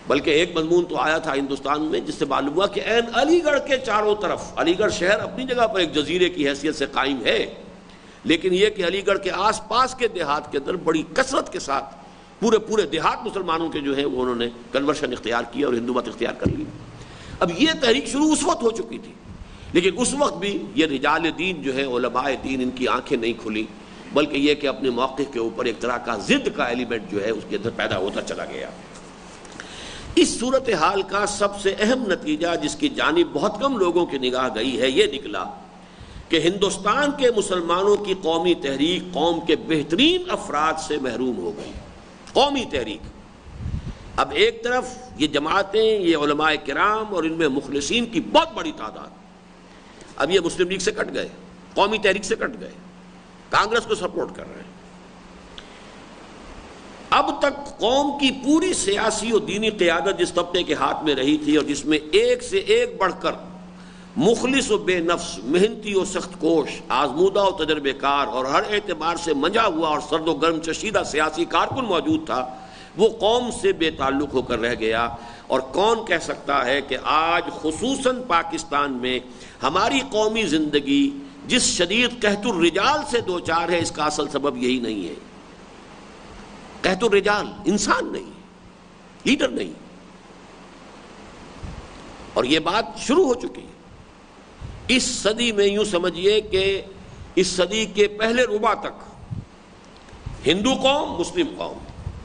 بلکہ ایک مضمون تو آیا تھا ہندوستان میں جس سے معلوم ہوا کہ علی گڑھ کے چاروں طرف، علی گڑھ شہر اپنی جگہ پر ایک جزیرے کی حیثیت سے قائم ہے، لیکن یہ کہ علی گڑھ کے آس پاس کے دیہات کے اندر بڑی کثرت کے ساتھ پورے دیہات مسلمانوں کے جو ہیں وہ انہوں نے کنورشن اختیار کیا اور ہندو مت اختیار کر لی. اب یہ تحریک شروع اس وقت ہو چکی تھی، لیکن اس وقت بھی یہ رجال دین جو ہے، علماء دین، ان کی آنکھیں نہیں کھلی، بلکہ یہ کہ اپنے موقف کے اوپر ایک طرح کا ضد کا ایلیمنٹ جو ہے اس کے اندر پیدا ہوتا چلا گیا. اس صورتحال کا سب سے اہم نتیجہ جس کی جانب بہت کم لوگوں کی نگاہ گئی ہے یہ نکلا کہ ہندوستان کے مسلمانوں کی قومی تحریک قوم کے بہترین افراد سے محروم ہو گئی. قومی تحریک اب ایک طرف یہ جماعتیں، یہ علماء کرام اور ان میں مخلصین کی بہت بڑی تعداد، اب یہ مسلم لیگ سے کٹ گئے، قومی تحریک سے کٹ گئے، کانگریس کو سپورٹ کر رہے ہیں. اب تک قوم کی پوری سیاسی اور دینی قیادت جس طبقے کے ہاتھ میں رہی تھی اور جس میں ایک سے ایک بڑھ کر مخلص و بے نفس، محنتی و سخت کوش، آزمودہ و تجربے کار اور ہر اعتبار سے منجا ہوا اور سرد و گرم چشیدہ سیاسی کارکن موجود تھا، وہ قوم سے بے تعلق ہو کر رہ گیا. اور کون کہہ سکتا ہے کہ آج خصوصاً پاکستان میں ہماری قومی زندگی جس شدید قحط الرجال سے دوچار ہے، اس کا اصل سبب یہی نہیں ہے. قحط الرجال انسان نہیں، لیڈر نہیں. اور یہ بات شروع ہو چکی ہے اس صدی میں. یوں سمجھیے کہ اس صدی کے پہلے ربع تک ہندو قوم، مسلم قوم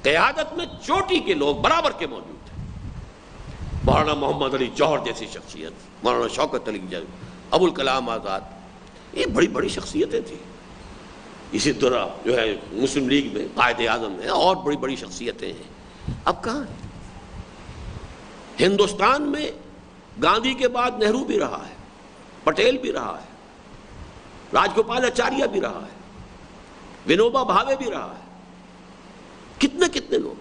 قیادت میں چوٹی کے لوگ برابر کے موجود تھے. مولانا محمد علی جوہر جیسی شخصیت، مولانا شوکت علی جوہر، ابوالکلام آزاد، یہ بڑی بڑی شخصیتیں تھیں. اسی طرح جو ہے مسلم لیگ میں قائد اعظم ہیں اور بڑی بڑی شخصیتیں ہیں. اب کہاں ہیں؟ ہندوستان میں گاندھی کے بعد نہرو بھی رہا ہے، پٹیل بھی رہا ہے، راج گوپال اچاریہ بھی رہا ہے، ونوبا بھاوے بھی رہا ہے. کتنے لوگ.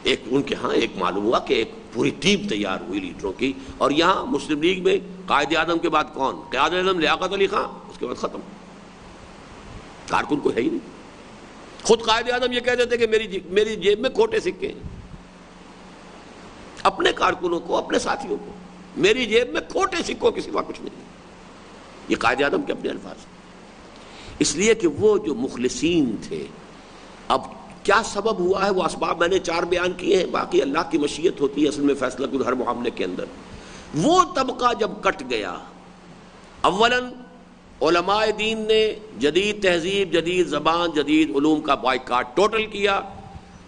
ایک ان کے ہاں ایک معلوم ہوا کہ ایک پوری ٹیم تیار ہوئی لیڈروں کی. اور یہاں مسلم لیگ میں قائد اعظم کے بعد کون؟ قائد اعظم لیاقت علی خان، اس کے بعد ختم. کارکن کوئی ہے ہی نہیں. خود قائد اعظم یہ کہہ دیتے کہ میری جیب میں کھوٹے سکے ہیں. اپنے کارکنوں کو، اپنے ساتھیوں کو، میری جیب میں کھوٹے سکوں کے سوا کچھ نہیں. یہ قائد اعظم کے اپنے الفاظ. اس لیے کہ وہ جو مخلصین تھے، اب کیا سبب ہوا ہے وہ اسباب میں نے 4 بیان کیے ہیں، باقی اللہ کی مشیت ہوتی ہے اصل میں فیصلہ کن ہر معاملے کے اندر. وہ طبقہ جب کٹ گیا، اولاً علماء دین نے جدید تہذیب، جدید زبان، جدید علوم کا بائیکاٹ ٹوٹل کیا.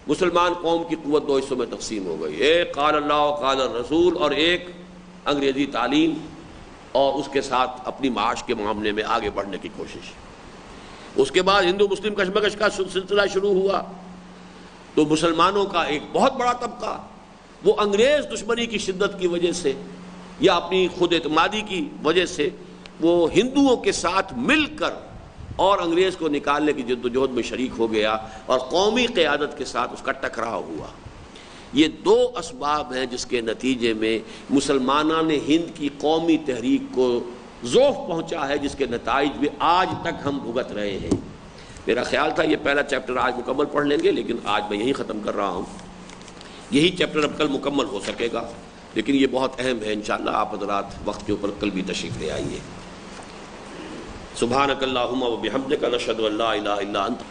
مسلمان قوم کی قوت 2 حصوں میں تقسیم ہو گئی، ایک قال اللہ و قال الرسول اور ایک انگریزی تعلیم اور اس کے ساتھ اپنی معاش کے معاملے میں آگے بڑھنے کی کوشش. اس کے بعد ہندو مسلم کشمکش کا سلسلہ شروع ہوا تو مسلمانوں کا ایک بہت بڑا طبقہ وہ انگریز دشمنی کی شدت کی وجہ سے یا اپنی خود اعتمادی کی وجہ سے وہ ہندوؤں کے ساتھ مل کر اور انگریز کو نکالنے کی جدوجہد میں شریک ہو گیا اور قومی قیادت کے ساتھ اس کا ٹکراؤ ہوا. یہ 2 اسباب ہیں جس کے نتیجے میں مسلمانوں نے ہند کی قومی تحریک کو ذوف پہنچا ہے، جس کے نتائج بھی آج تک ہم بھگت رہے ہیں. میرا خیال تھا یہ پہلا چیپٹر آج مکمل پڑھ لیں گے، لیکن آج میں یہی ختم کر رہا ہوں. یہی چیپٹر اب کل مکمل ہو سکے گا، لیکن یہ بہت اہم ہے. انشاءاللہ آپ حضرات وقت کے اوپر کل بھی تشریف لے آئیے. سبحانک اللہم و بحمدک نشہد ان لا الہ الا انت